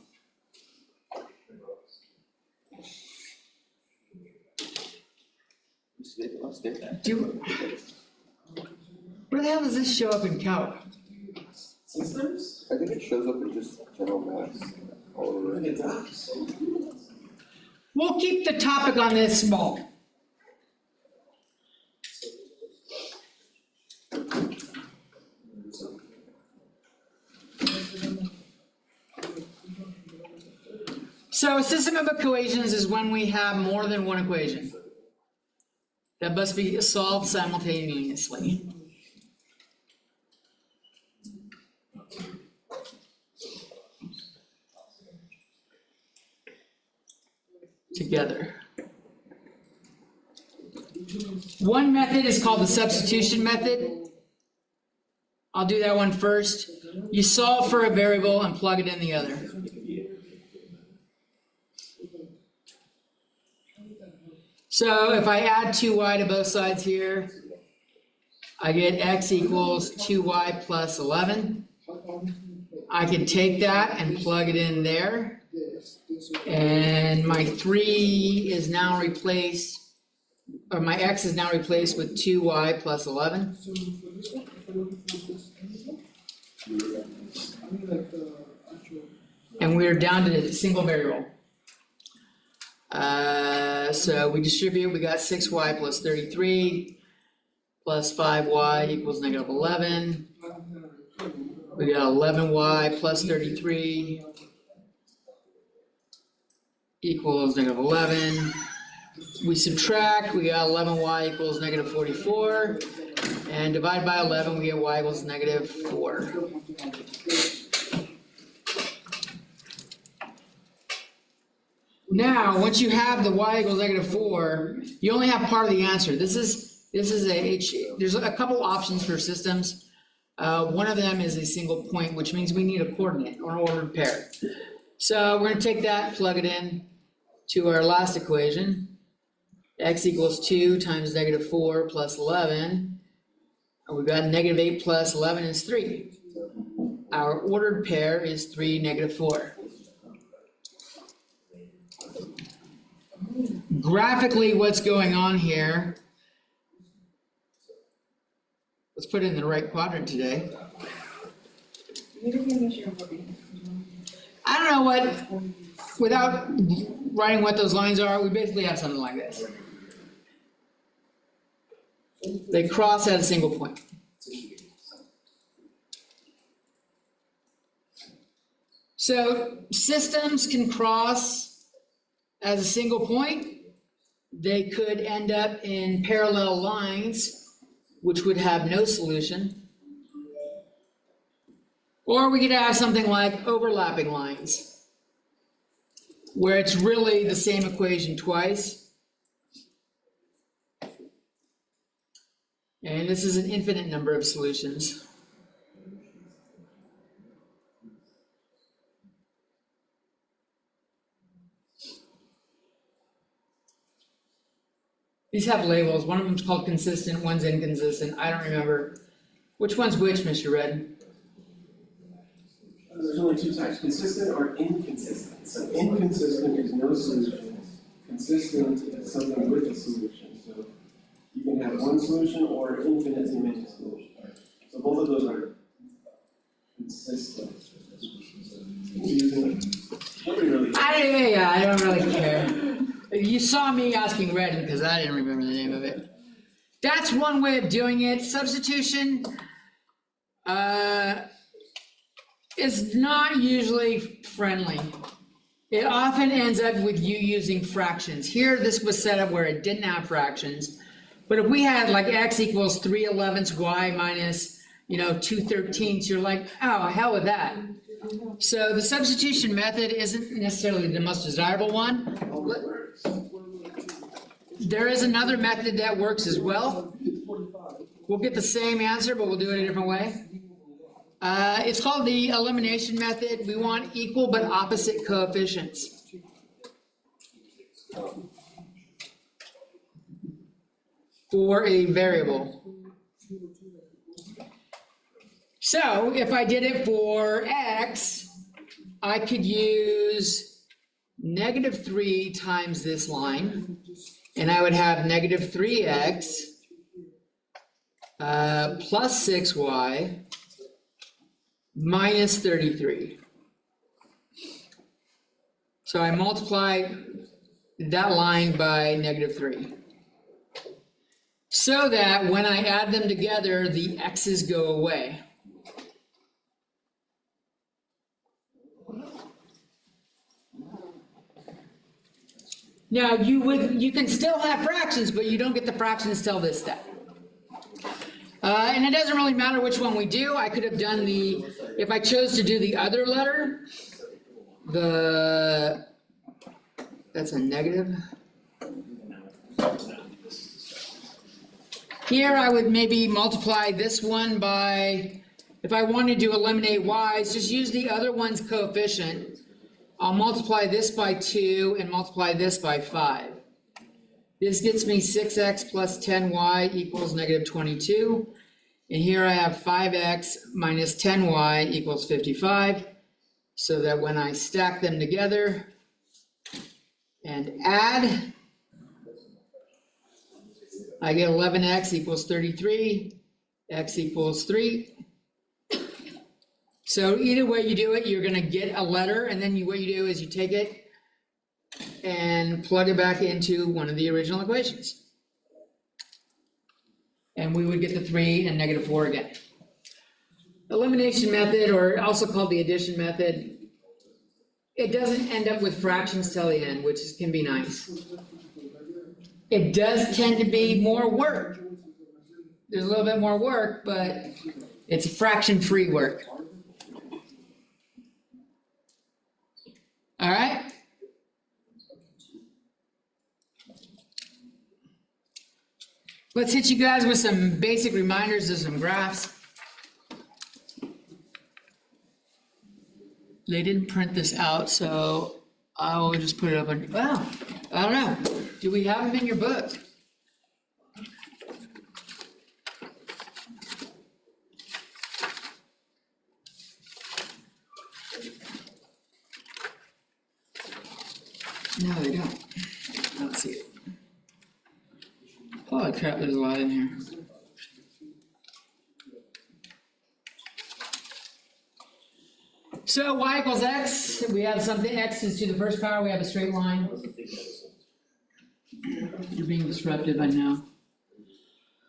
Just make it upstairs. Where the hell does this show up in Calc? Systems? I think it shows up in just general maths all over. It does. We'll keep the topic on this small. So a system of equations is when we have more than one equation that must be solved simultaneously. Together. One method is called the substitution method. I'll do that one first. You solve for a variable and plug it in the other. So if I add 2y to both sides here, I get x equals 2y plus 11. I can take that and plug it in there. And my 3 is now replaced, or my x is now replaced with 2y plus 11. And we're down to a single variable. So we distribute, we got 6y plus 33 plus 5y equals negative 11. We got 11y plus 33 equals negative 11. We subtract, we got 11y equals negative 44. And divide by 11, we get y equals negative 4. Now, once you have the y equals negative 4, you only have part of the answer. This is there's a couple options for systems. One of them is a single point, which means we need a coordinate or an ordered pair. So we're gonna take that, plug it in to our last equation. X equals 2 times negative 4 plus 11. And we've got negative 8 plus 11 is 3. Our ordered pair is 3, negative 4. Graphically, what's going on here, let's put it in the right quadrant today. I don't know what, without writing what those lines are, we basically have something like this. They cross at a single point. So systems can cross as a single point. They could end up in parallel lines, which would have no solution. Or we could have something like overlapping lines, where it's really the same equation twice. And this is an infinite number of solutions. These have labels. One of them's called consistent, one's inconsistent. I don't remember. Which one's which, Mr. Redden? There's only two types, consistent or inconsistent. So inconsistent is no solution. Consistent is something with a solution. So you can have one solution or infinitely many solutions. So both of those are consistent. Nobody really. I don't really care. You saw me asking Redden because I didn't remember the name of it. That's one way of doing it. Substitution is not usually friendly. It often ends up with you using fractions. Here, this was set up where it didn't have fractions. But if we had like x equals 3/11ths, y minus, 2/13ths, you're like, oh, hell with that. So the substitution method isn't necessarily the most desirable one. There is another method that works as well. We'll get the same answer, but we'll do it a different way. It's called the elimination method. We want equal but opposite coefficients. For a variable. So if I did it for x, I could use -3 times this line, and I would have -3x plus 6y minus 33. So I multiply that line by -3. So that when I add them together, the x's go away. Now, you can still have fractions, but you don't get the fractions till this step. And it doesn't really matter which one we do. I could have done if I chose to do the other letter, that's a negative. Here, I would maybe multiply this one by, if I wanted to eliminate y's, just use the other one's coefficient. I'll multiply this by 2 and multiply this by 5. This gets me 6x plus 10y equals -22. And here I have 5x minus 10y equals 55. So that when I stack them together and add, I get 11x equals 33, x equals 3. So either way you do it, you're gonna get a letter, and then what you do is you take it and plug it back into one of the original equations. And we would get the 3 and -4 again. Elimination method, or also called the addition method, it doesn't end up with fractions till the end, which can be nice. It does tend to be more work. There's a little bit more work, but it's fraction-free work. All right? Let's hit you guys with some basic reminders of some graphs. They didn't print this out, so I will just put it up on, well, I don't know. Do we have them in your book? No, they don't. I don't see it. Holy crap, there's a lot in here. So y equals x, we have something, x is to the first power, we have a straight line. You're being disruptive, I know.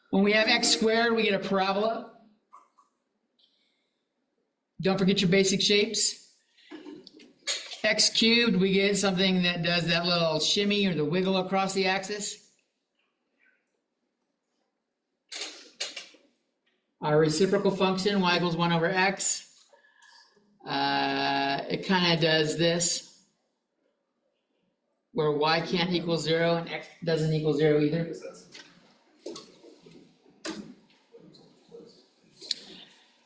When we have x squared, we get a parabola. Don't forget your basic shapes. X cubed, we get something that does that little shimmy or the wiggle across the axis. Our reciprocal function, y equals 1 over x, it kind of does this, where y can't equal 0 and x doesn't equal 0 either.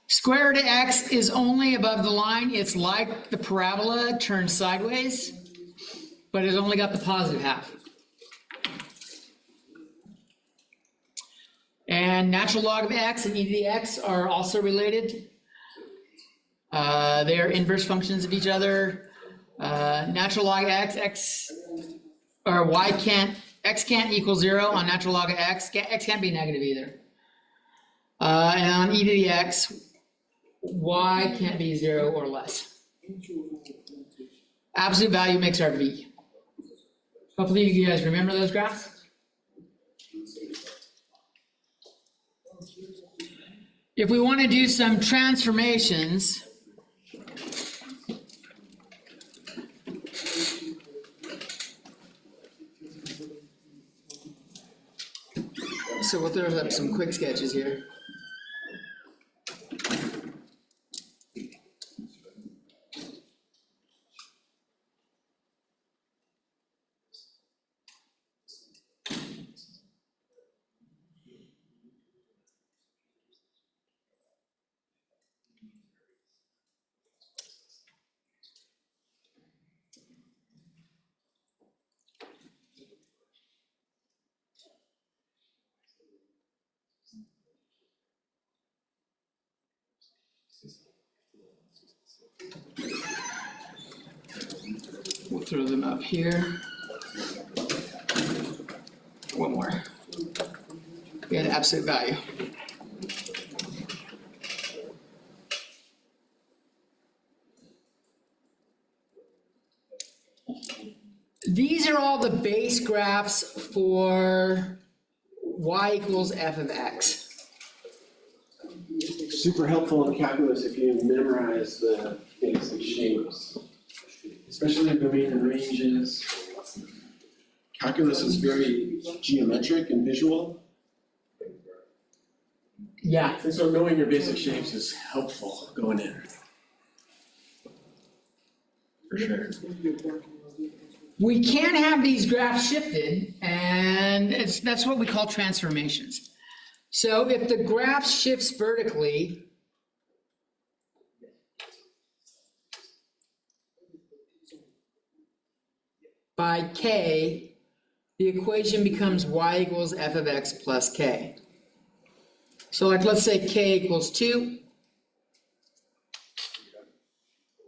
Square root of x is only above the line. It's like the parabola turned sideways, but it's only got the positive half. And natural log of x and e to the x are also related. They are inverse functions of each other. Natural log of x, or x can't equal 0 on natural log of x. X can't be negative either. And on e to the x, y can't be 0 or less. Absolute value makes our v. Hopefully you guys remember those graphs. If we want to do some transformations, so we'll throw up some quick sketches here. We'll throw them up here. One more. We had absolute value. These are all the base graphs for y equals f of x. Super helpful in calculus if you memorize the basic shapes, especially domain and ranges. Calculus is very geometric and visual, Yeah. and so knowing your basic shapes is helpful going in. For sure. We can have these graphs shifted, and that's what we call transformations. So if the graph shifts vertically, by k, the equation becomes y equals f of x plus k. So like, let's say k equals 2.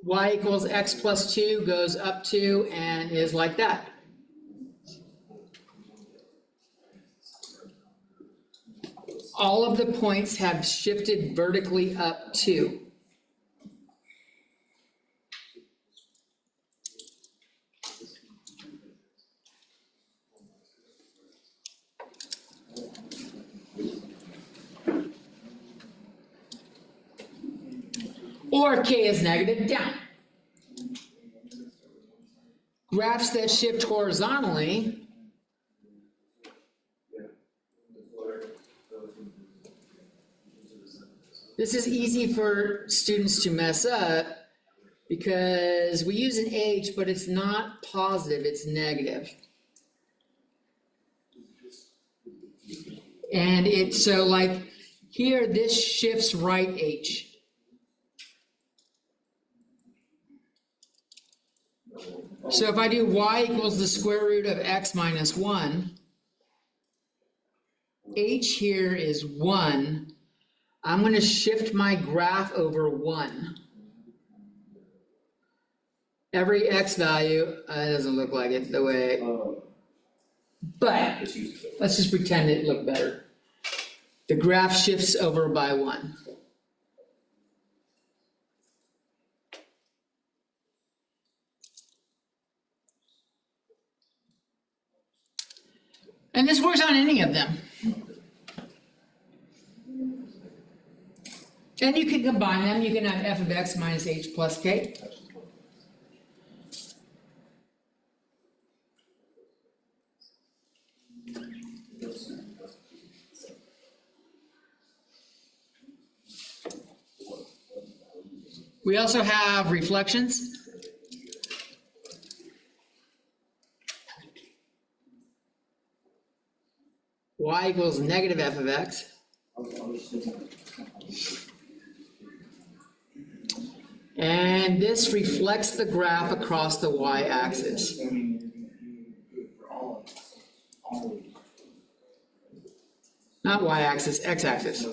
Y equals x plus 2 goes up 2 and is like that. All of the points have shifted vertically up 2. Or k is negative, down. Graphs that shift horizontally this is easy for students to mess up because we use an h, but it's not positive, it's negative. And it's so like here, this shifts right h. So if I do y equals the square root of x minus 1, h here is 1. I'm going to shift my graph over 1. Every x value, it doesn't look like it the way, but let's just pretend it looked better. The graph shifts over by 1. And this works on any of them. And you can combine them. You can have f of x minus h plus k. We also have reflections. Y equals negative f of x. And this reflects the graph across the y-axis. Not y-axis, x-axis.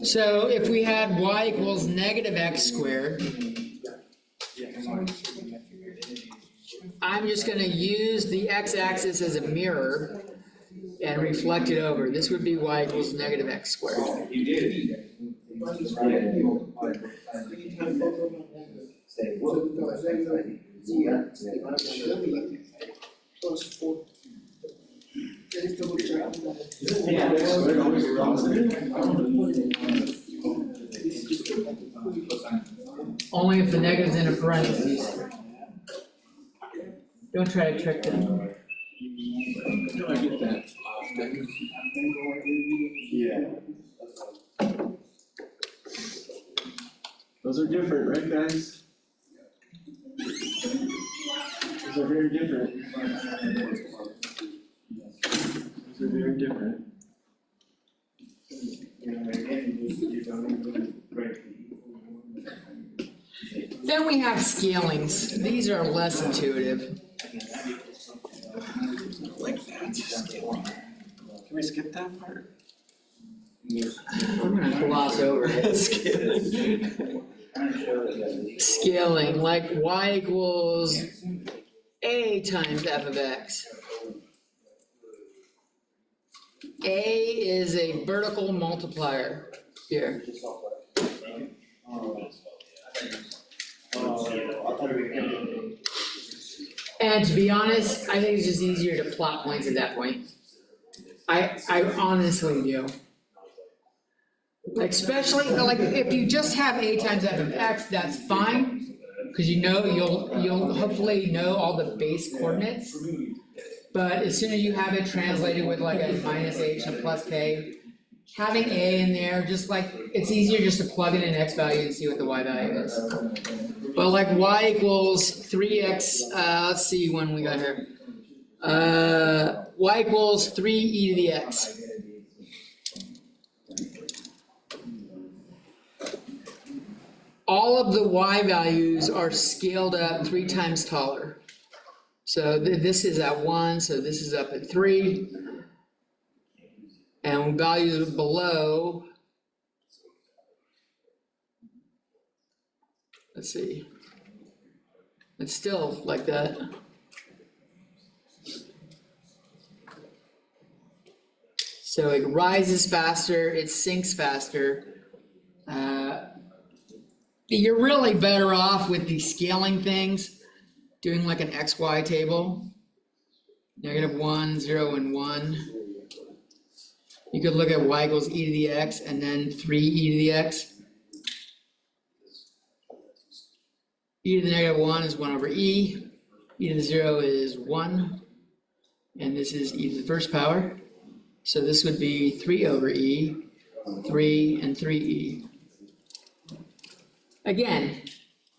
So if we had y equals negative x squared, I'm just gonna use the x-axis as a mirror and reflect it over. This would be y equals negative x squared. You did. Plus 4. Can you double check that? Yeah, x squared always positive? Only if the negative's in a parentheses. Don't try to trick them. No, I get that. Yeah. Those are different, right, guys? Those are very different. Those are very different. Then we have scalings. These are less intuitive. Like that. Can we skip that part? I'm gonna gloss over it. Scaling, like y equals a times f of x. A is a vertical multiplier here. And to be honest, I think it's just easier to plot points at that point. I honestly do. Like especially, like if you just have a times f of x, that's fine. Cause you know, you'll hopefully know all the base coordinates. But as soon as you have it translated with like a minus h and a plus k, having a in there, just like, it's easier just to plug in an x value and see what the y value is. But like y equals 3x, let's see when we got here. Y equals 3e to the x. All of the y values are scaled up 3 times taller. So this is at 1, so this is up at 3. And values below, let's see, it's still like that. So it rises faster, it sinks faster. You're really better off with the scaling things, doing like an XY table. -1, 0, and 1. You could look at y equals e to the x and then 3e to the x. E to the -1 is 1 over e. E to the 0 is 1. And this is e to the first power. So this would be 3 over e, 3 and 3e. Again,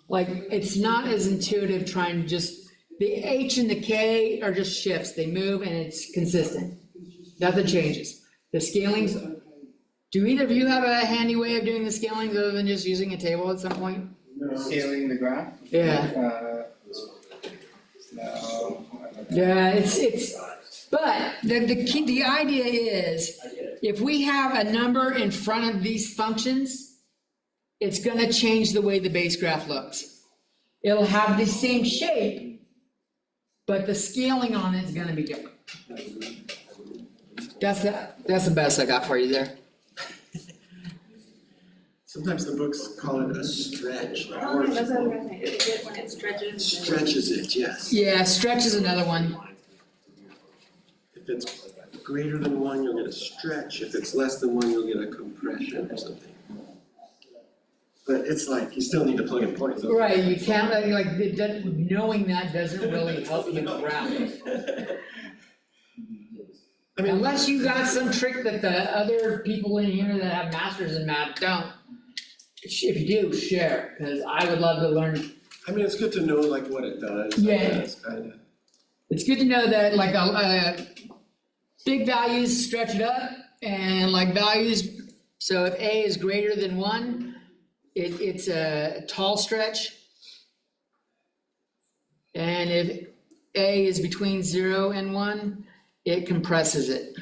like it's not as intuitive trying to just, the h and the k are just shifts. They move and it's consistent. Nothing changes. The scalings, do either of you have a handy way of doing the scalings other than just using a table at some point? Scaling the graph? Yeah. No. Yeah, it's, but the idea is, if we have a number in front of these functions, it's gonna change the way the base graph looks. It'll have the same shape, but the scaling on it is gonna be different. That's the best I got for you there. Sometimes the books call it a stretch. Oh, that's what I was gonna say, it's good when it stretches. Stretches it, yes. Yeah, stretch is another one. If it's greater than 1, you'll get a stretch. If it's less than 1, you'll get a compression or something. But it's like, you still need to plug in points. Right, you can't, like, knowing that doesn't really help you graph it. I mean, Unless you got some trick that the other people in here that have masters in math don't. If you do, share, because I would love to learn. I mean, it's good to know like what it does. Yeah. Kinda. It's good to know that like big values stretch it up and like values, so if A is greater than 1, it's a tall stretch. And if A is between 0 and 1, it compresses it.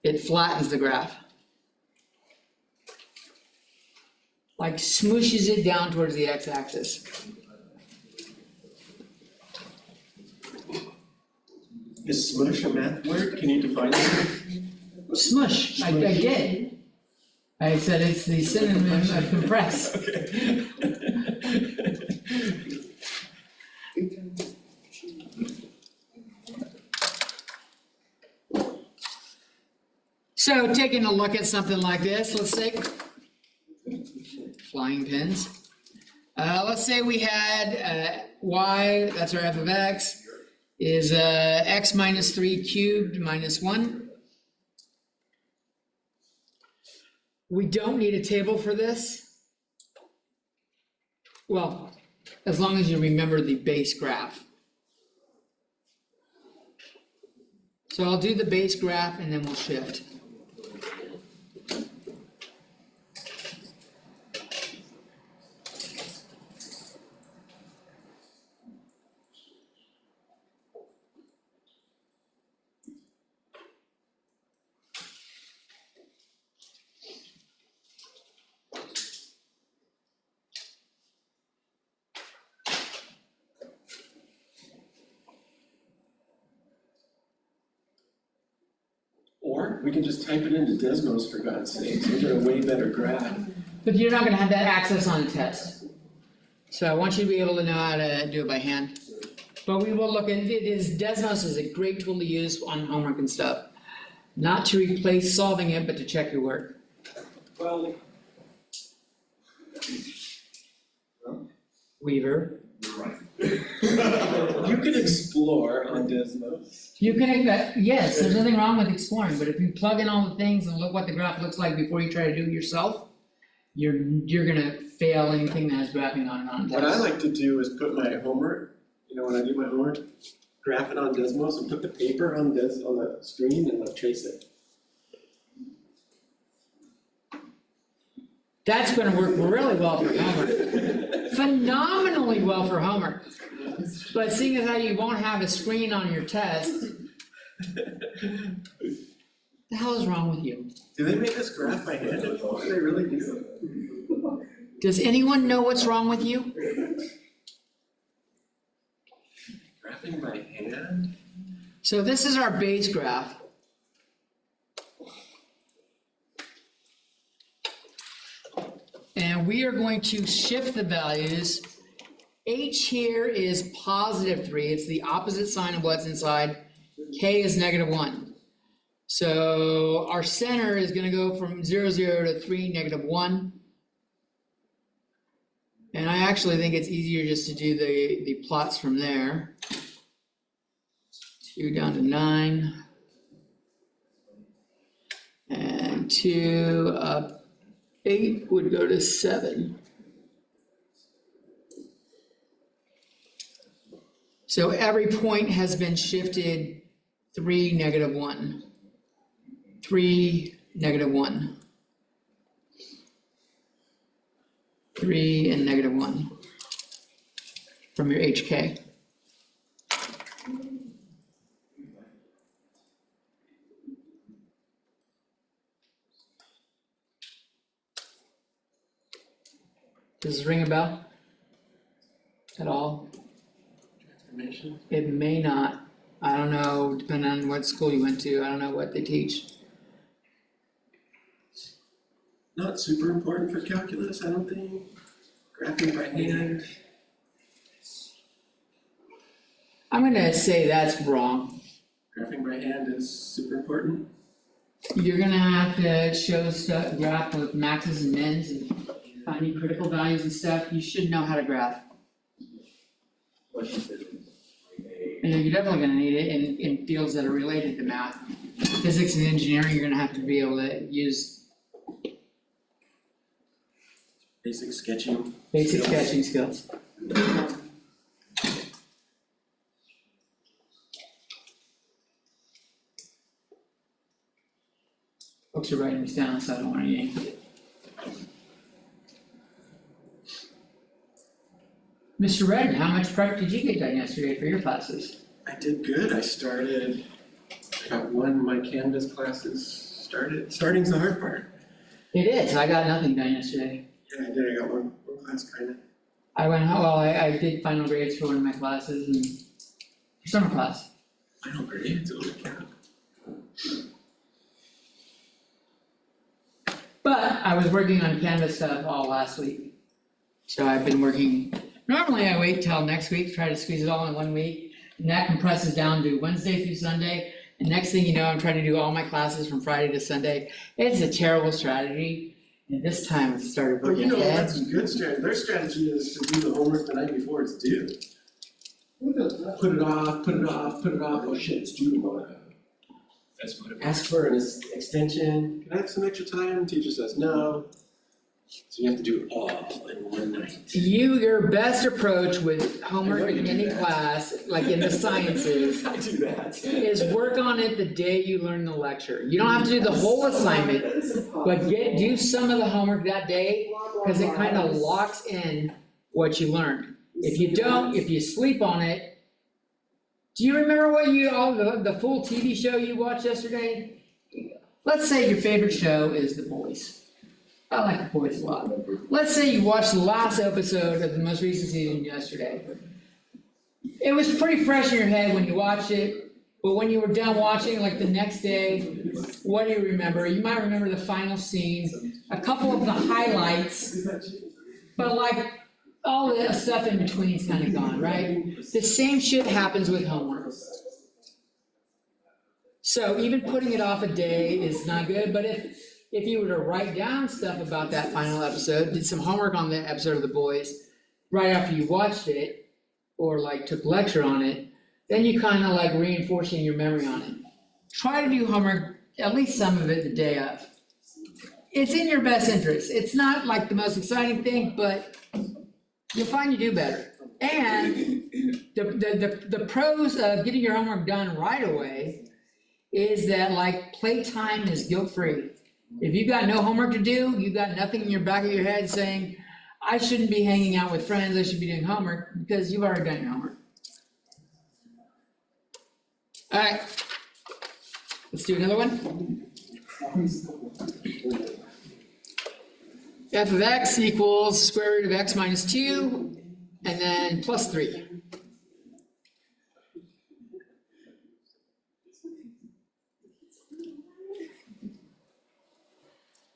It flattens the graph. Like smooshes it down towards the x-axis. Is smush a math word? Can you define it? Smush, I did. I said it's the synonym of compress. Okay. So taking a look at something like this, let's say, flying pins. Let's say we had y, that's our f of x, is x minus 3 cubed minus 1. We don't need a table for this. Well, as long as you remember the base graph. So I'll do the base graph and then we'll shift. Or we can just type it into Desmos for God's sake. Those are a way better graph. But you're not gonna have that access on a test. So I want you to be able to know how to do it by hand. But we will look at, Desmos is a great tool to use on homework and stuff. Not to replace solving it, but to check your work. Well, Weaver. you could explore on Desmos. You can, yes, there's nothing wrong with exploring, but if you plug in all the things and look what the graph looks like before you try to do it yourself, you're gonna fail anything that has graphing on it on What I test. like to do is put my homework, when I do my homework, graph it on Desmos and put the paper on the screen and like trace it. That's gonna work really well for homework. Phenomenally well for homework. But seeing as how you won't have a screen on your test, the hell is wrong with you? Do they make this graph by hand? Do they really do? Does anyone know what's wrong with you? Graphing by hand? So this is our base graph. And we are going to shift the values. H here is positive 3, it's the opposite sign of what's inside. K is negative 1. So our center is gonna go from 0, 0 to 3, negative 1. And I actually think it's easier just to do the plots from there. 2 down to 9. And 2 up 8 would go to 7. So every point has been shifted 3, negative 1. 3, negative 1. 3 and negative 1 from your HK. Does this ring a bell? At all? Transformation? It may not. I don't know, depending on what school you went to, I don't know what they teach. Not super important for calculus, I don't think. Graphing by hand. I'm gonna say that's wrong. Graphing by hand is super important. You're gonna have to show stuff, graph with maxes and mins, and finding critical values and stuff, you should know how to graph. And you're definitely gonna need it in fields that are related to math. Physics and engineering, you're gonna have to be able to use Basic sketching. basic sketching skills. Folks are writing this down, so I don't want to yank it. Mr. Redden, how much prep did you get done yesterday for your classes? I did good. I got one of my Canvas classes started. Starting's the hard part. It is, I got nothing done yesterday. Yeah, I did. I got one class kinda. I went, well, I did final grades for one of my classes and for summer class. Final grades, oh my god. But I was working on Canvas stuff all last week. So I've been working, normally I wait till next week, try to squeeze it all in 1 week. And that compresses down to Wednesday through Sunday. And next thing you know, I'm trying to do all my classes from Friday to Sunday. It's a terrible strategy. And this time I started But you working know, ahead. that's a good strategy. Their strategy is to do the homework the night before it's due. Put it off, oh shit, it's due tomorrow. That's what it Ask for an extension, can I have some extra time? Teacher says no. So you have to do it all in one night. Your best approach with homework in any class, like in the sciences, I do that. is work on it the day you learn the lecture. You don't have to do the whole assignment, but do some of the homework that day, because it kind of locks in what you learned. If you don't, if you sleep on it, do you remember what the full TV show you watched yesterday? Let's say your favorite show is The Boys. I like The Boys a lot. Let's say you watched the last episode of the most recent season yesterday. It was pretty fresh in your head when you watched it, but when you were done watching, like the next day, what do you remember? You might remember the final scene, a couple of the highlights, but like all the stuff in between is kind of gone, right? The same shit happens with homework. So even putting it off a day is not good, but if you were to write down stuff about that final episode, did some homework on the episode of The Boys, right after you watched it, or like took lecture on it, then you kind of like reinforcing your memory on it. Try to do homework, at least some of it the day of. It's in your best interest. It's not like the most exciting thing, but you'll find you do better. And the pros of getting your homework done right away is that like playtime is guilt-free. If you've got no homework to do, you've got nothing in your back of your head saying, I shouldn't be hanging out with friends, I should be doing homework, because you've already done your homework. All right, let's do another one. F of x equals square root of x minus 2, and then plus 3.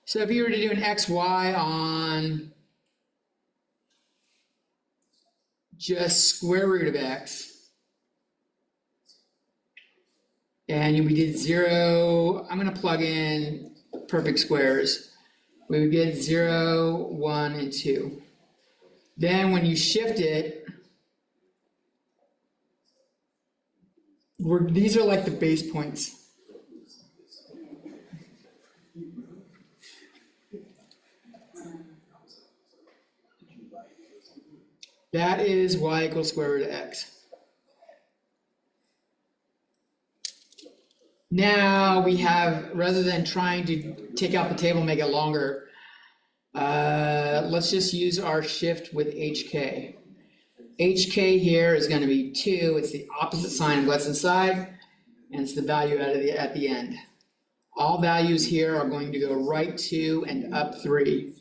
So if you were to do an xy on just square root of x, and we did 0, I'm going to plug in perfect squares. We would get 0, 1, and 2. Then when you shift it, these are like the base points. That is y equals square root of x. Now we have, rather than trying to take out the table, make it longer, let's just use our shift with hk. Hk here is going to be 2, it's the opposite sign of what's inside, and it's the value at the end. All values here are going to go right 2 and up 3.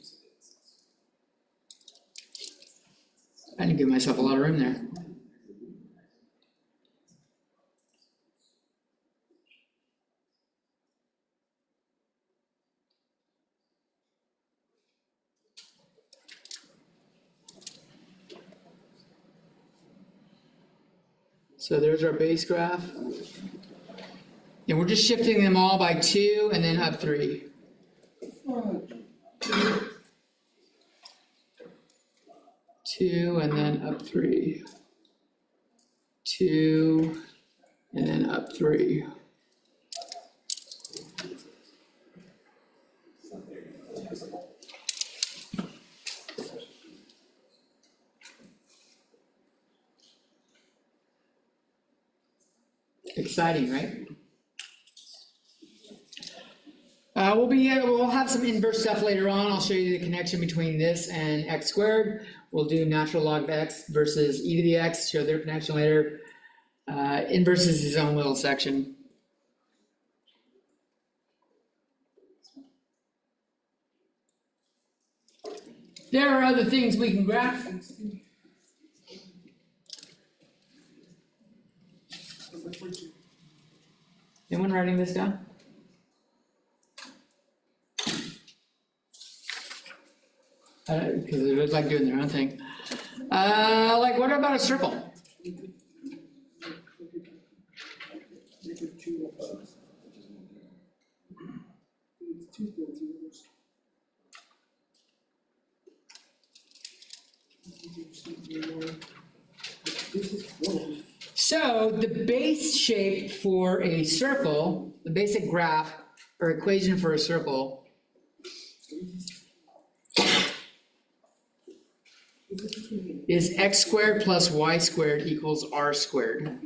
I didn't give myself a lot of room there. So there's our base graph. And we're just shifting them all by 2 and then up 3. 2 and then up 3. 2 and then up 3. Exciting, right? We'll have some inverse stuff later on. I'll show you the connection between this and x squared. We'll do natural log of x versus e to the x, show their connection later. Inverse is his own little section. There are other things we can graph. Anyone writing this down? Because it looks like doing their own thing. Like, what about a circle? So the base shape for a circle, the basic graph or equation for a circle is x squared plus y squared equals r squared.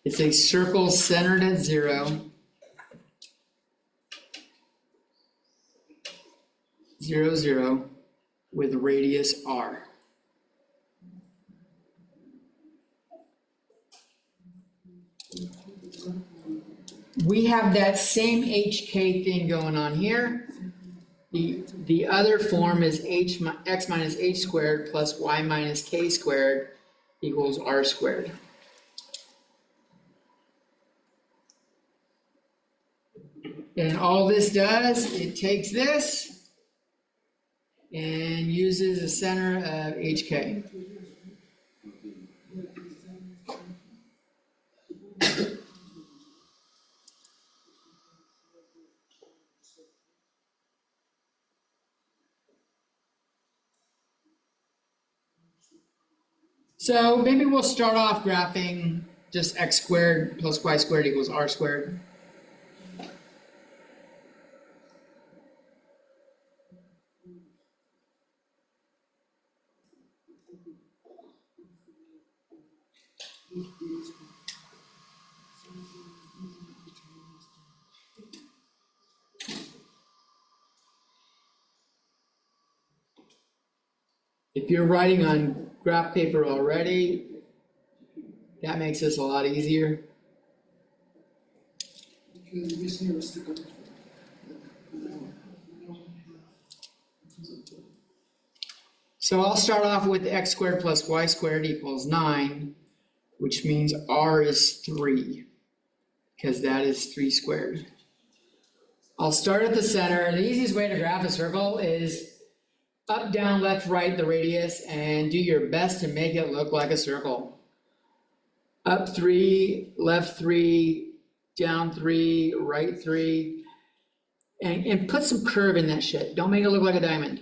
It's a circle centered at 0, 0, 0, with radius r. We have that same HK thing going on here. The other form is x minus h squared plus y minus k squared equals r squared. And all this does, it takes this and uses a center of HK. So maybe we'll start off graphing just x squared plus y squared equals r squared. If you're writing on graph paper already, that makes this a lot easier. So I'll start off with x squared plus y squared equals 9, which means r is 3, because that is 3 squared. I'll start at the center. The easiest way to graph a circle is up, down, left, right, the radius, and do your best to make it look like a circle. Up 3, left 3, down 3, right 3, and put some curve in that shit. Don't make it look like a diamond.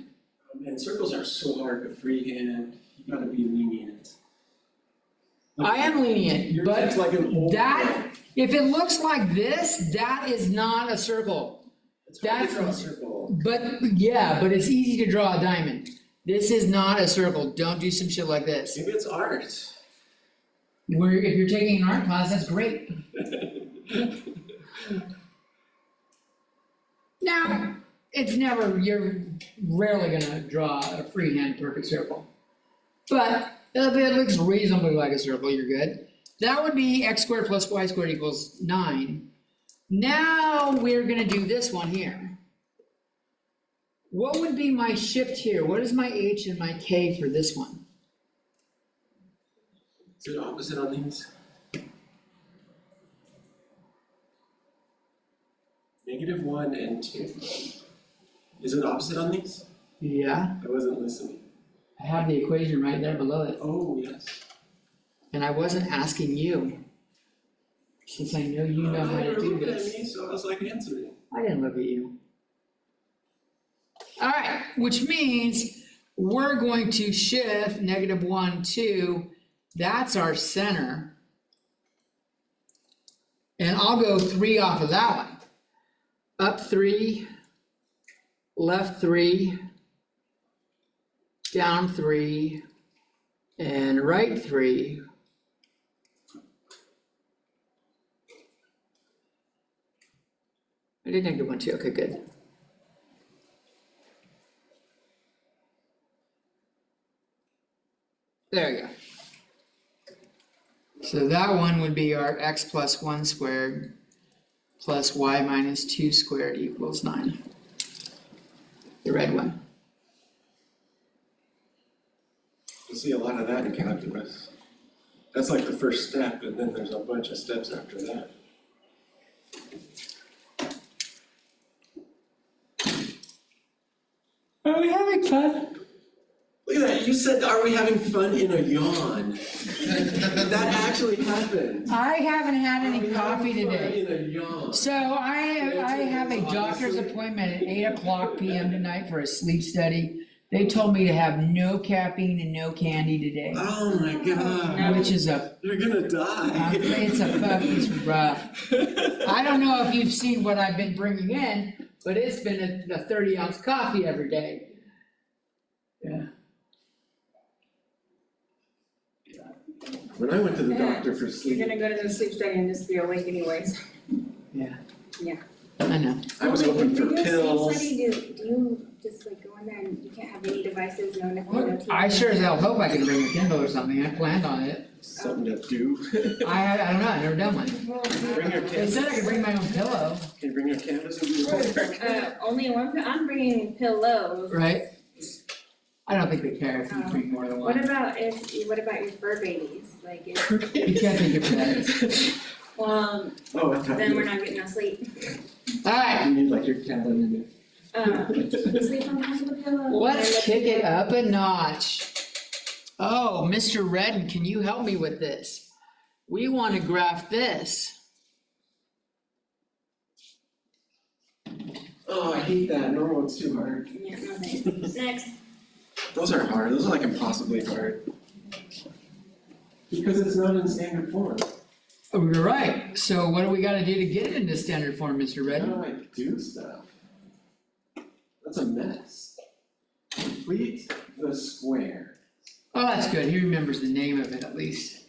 And circles are so hard to freehand, you gotta be lenient. I am lenient, Yours but looks like an old. that, if it looks like this, that is not a circle. It's hard to draw a circle. But, yeah, but it's easy to draw a diamond. This is not a circle. Don't do some shit like this. Maybe it's art. If you're taking an art class, that's great. Now, you're rarely gonna draw a freehand perfect circle. But if it looks reasonably like a circle, you're good. That would be x squared plus y squared equals 9. Now we're gonna do this one here. What would be my shift here? What is my h and my k for this one? Is it opposite on these? -1 and 2. Is it opposite on these? Yeah, I wasn't listening. I have the equation right there below it. Oh, yes. And I wasn't asking you, since I know you know how to do You're looking at this. me, so I was like answering. I didn't look at you. All right, which means we're going to shift -1, 2, that's our center. And I'll go 3 off of that one. Up 3, left 3, down 3, and right 3. I did -1, 2, okay, good. There you go. So that one would be our x plus 1 squared plus y minus 2 squared equals 9. The red one. You see a lot of that in calculus. That's like the first step, and then there's a bunch of steps after that. Are we having fun? Look at that, you said, are we having fun in a yawn? That actually happened. I haven't had Are any we coffee having fun today. in a yawn? So I have a doctor's appointment at 8:00 p.m. tonight for a sleep study. They told me to have no caffeine and no candy today, Oh my god, which is a, you're gonna die. it's rough. I don't know if you've seen what I've been bringing in, but it's been a 30-ounce coffee every day. Yeah. When I went to the doctor for sleep, You're gonna go to the sleep study and just be awake anyways. Yeah. Yeah. I know. I was hoping for pills. Do you just like go in there and you can't have any devices, no nothing, no TV? I sure as hell hope I can bring a Kindle or something. I planned on it. Something to do. I don't know, I've never done one. Well, Bring your They canvas, said I could bring my own pillow, can you bring your canvas and do your homework? only one, I'm bringing pillows. right? I don't think they care if you bring more than What one. about your fur babies? Like, if, You can't take your pets. well, Oh, I thought then you we're not getting no sleep. Alright, you need like your calendar. You sleep on top of the pillow? let's kick it up a notch. Oh, Mr. Redden, can you help me with this? We want to graph this. Oh, I hate that, normal one's too hard. Yeah, no thanks. Next. Those are hard, those are like impossibly hard. Because it's not in standard form. Oh, you're right. So what do we gotta do to get it into standard form, Mr. How Redden? do I do stuff? That's a mess. Complete the square. Oh, that's good. He remembers the name of it at least.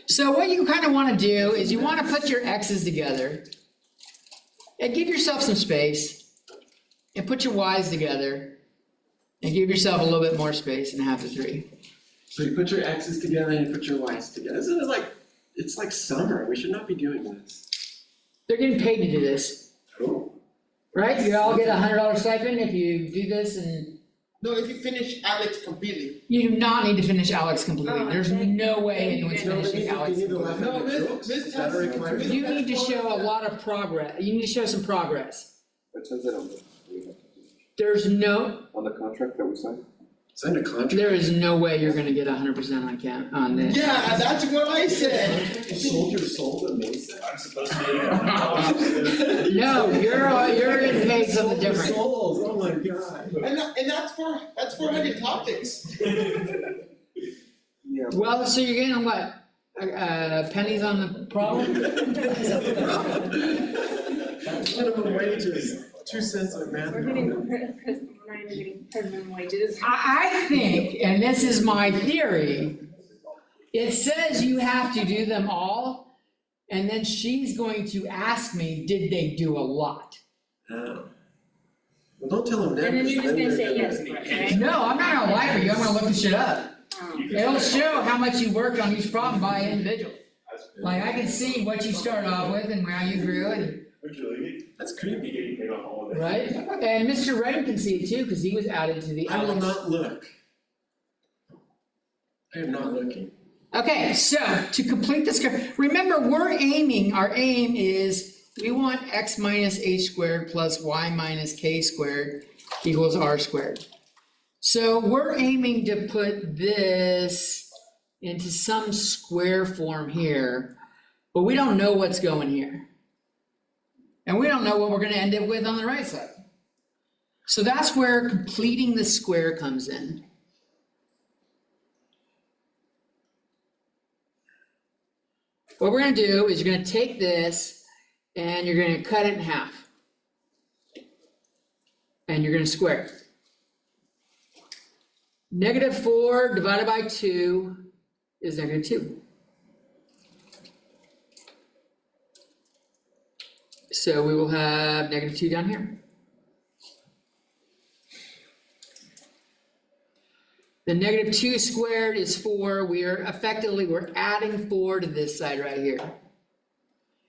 So what you kind of want to do is you want to put your x's together and give yourself some space and put your y's together and give yourself a little bit more space and half the 3. So you put your x's together and you put your y's together. Isn't it like, it's like summer, we should not be doing this. They're getting paid to do this, Oh. right? You all get a $100 stipend if you do this, and No, if you finish Alex completely. you do not need to finish Alex completely. Oh, There's then- no way anyone's No, but finishing you Alex. need to laugh completely. at No, the Miss- jokes, Miss is that a Tess- requirement? You need to show a lot of progress. You need to show some progress. It says it on the, There's no, on the contract that we signed. Sign a contract. there is no way you're gonna get 100% on this. Yeah, that's what I said. You sold your soul to Mesa? I'm supposed to be. No, you're getting paid something Sold your different. souls, oh my god. And that's for Hundred Topics. Yeah. Well, so you're getting what, pennies on the problem? Minimum wage is 2 cents on math. We're getting, we're not even getting minimum wages. I think, and this is my theory, it says you have to do them all, and then she's going to ask me, did they do a lot? Oh. Well, don't tell them that. And then you're just gonna say they're yes, right? No, I'm not gonna lie for you, I'm gonna look this shit up. Um, It'll show how much you worked on each problem by individual. Like, I can see what you started off with and how you grew and, That's Be creepy. getting paid off all of it. right? And Mr. Redden can see it too, because he was added to the I will Alex. not look. I am not looking. Okay, so to complete this, remember, our aim is, we want x minus h squared plus y minus k squared equals r squared. So we're aiming to put this into some square form here, but we don't know what's going here. And we don't know what we're gonna end up with on the right side. So that's where completing the square comes in. What we're gonna do is you're gonna take this and you're gonna cut it in half. And you're gonna square it. -4 divided by 2 is -2. So we will have -2 down here. The -2 squared is 4, we're adding 4 to this side right here.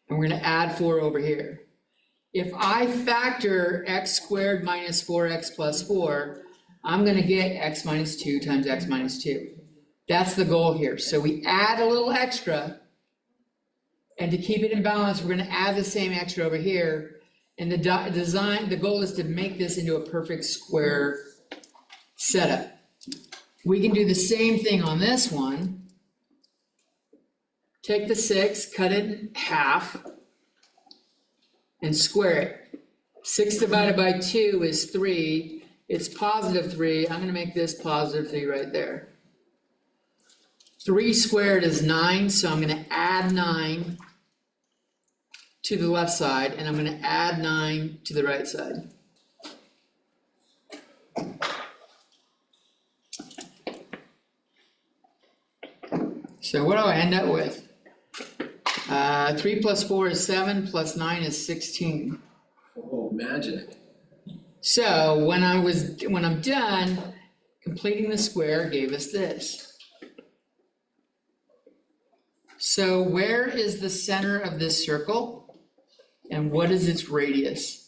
And we're gonna add 4 over here. If I factor x squared minus 4x plus 4, I'm gonna get x minus 2 times x minus 2. That's the goal here, so we add a little extra. And to keep it in balance, we're gonna add the same extra over here. And the goal is to make this into a perfect square setup. We can do the same thing on this one. Take the 6, cut it in half, and square it. 6 divided by 2 is 3, it's +3, I'm gonna make this +3 right there. 3 squared is 9, so I'm gonna add 9 to the left side, and I'm gonna add 9 to the right side. So what do I end up with? 3 plus 4 is 7, plus 9 is 16. Oh, magic. So when I'm done, completing the square gave us this. So where is the center of this circle? And what is its radius?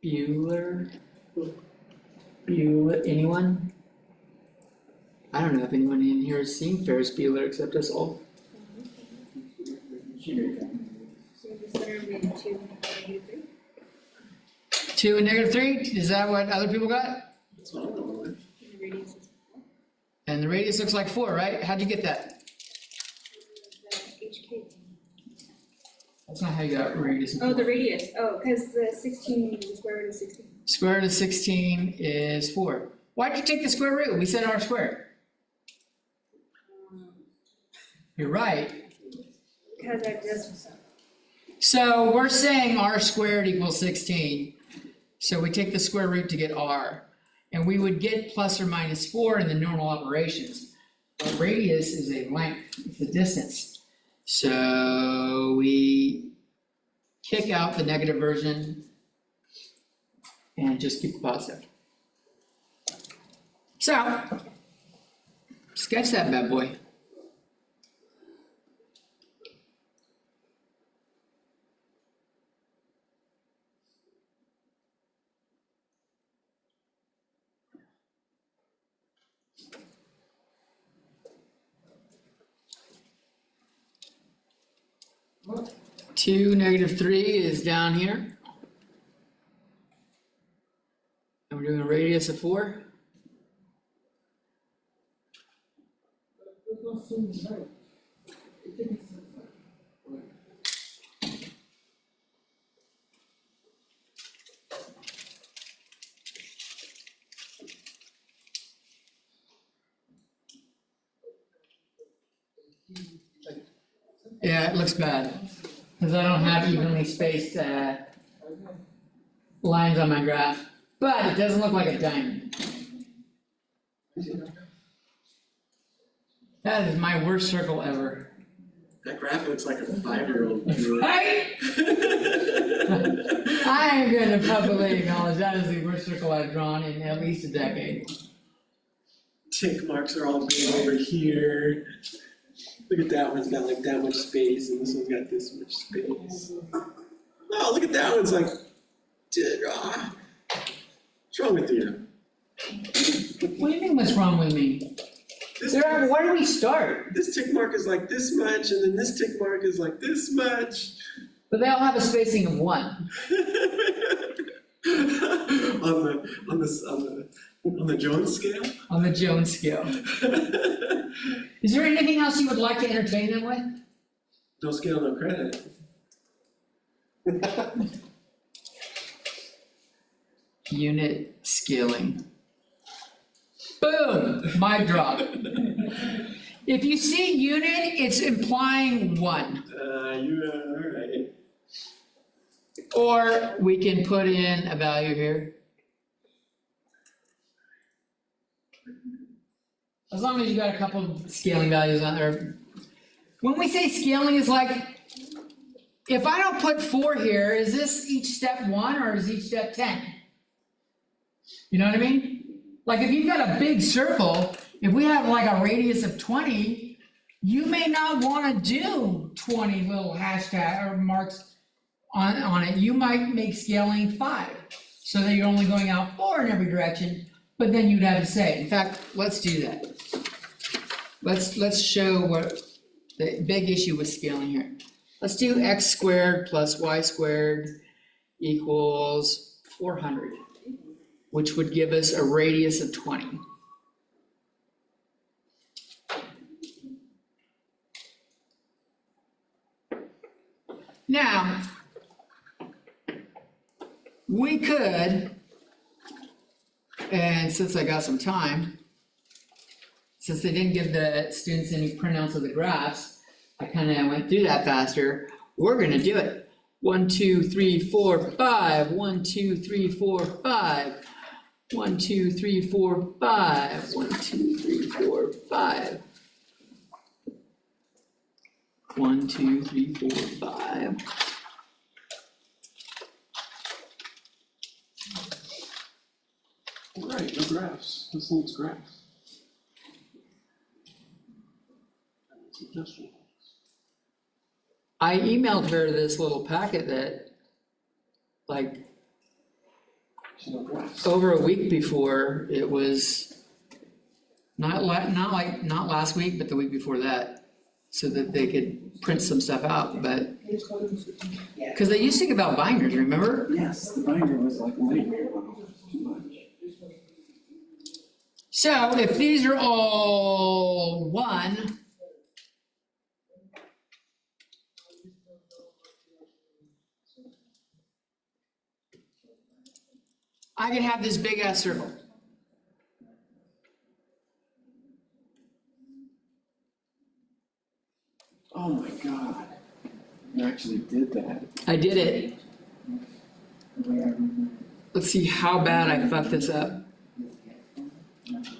Bueller, anyone? I don't know if anyone in here has seen Ferris Bueller except us all. So the center of it, 2 and -3. 2 and -3, is that what other people got? That's what I'm going with. And the radius is And the radius looks like 4, right? How'd you get that? the HK. That's not how you got radius. Oh, the radius, cause the 16, the square root of 16. Square root of 16 is 4. Why'd you take the square root? We said r squared. You're right. Because I just, So we're saying r squared equals 16. So we take the square root to get r. And we would get plus or minus 4 in the normal operations. But radius is a length, it's a distance. So we kick out the negative version and just keep the positive. So, sketch that bad boy. Two, -3 is down here. And we're doing a radius of 4. Yeah, it looks bad, because I don't have evenly spaced lines on my graph, but it doesn't look like a diamond. That is my worst circle ever. That graph looks like a 5-year-old drew it. Right? I am going to publicly acknowledge that is the worst circle I've drawn in at least a decade. Tick marks are all big over here. Look at that one's got like that much space, and this one's got this much space. Oh, look at that one's like, what's wrong with you? What do you mean what's wrong with me? This Where do we start? This tick mark is like this much, and then this tick mark is like this much. But they all have a spacing of 1. on the On the Jones scale? on the Jones scale. Is there anything else you would like to entertain them with? No scale, no credit. Unit scaling. Boom, mic drop. If you see unit, it's implying 1. Alright. Or we can put in a value here. As long as you got a couple of scaling values on there. When we say scaling, is like, if I don't put 4 here, is this each step 1 or is each step 10? You know what I mean? Like if you've got a big circle, if we have like a radius of 20, you may not want to do 20 little hashtag or marks on it. You might make scaling 5, so that you're only going out 4 in every direction, but then you'd have to say, in fact, let's do that. Let's show what the big issue with scaling here. Let's do x squared plus y squared equals 400, which would give us a radius of 20. Now, we could, and since I got some time, since they didn't give the students any printouts of the graphs, I kind of went through that faster. We're gonna do it. 1, 2, 3, 4, 5. 1, 2, 3, 4, 5. 1, 2, 3, 4, 5. 1, 2, 3, 4, 5. 1, 2, 3, 4, 5. Right, no graphs. This needs graphs. Suggestion. I emailed her this little packet that, like, No graphs. over a week before, it was not last week, but the week before that, so that they could print some stuff out, but, because they used to give out binders, remember? Yes, the binder was like light, too much. So if these are all 1, I can have this big ass circle. Oh my god. You actually did that. I did it. Let's see how bad I fucked this up.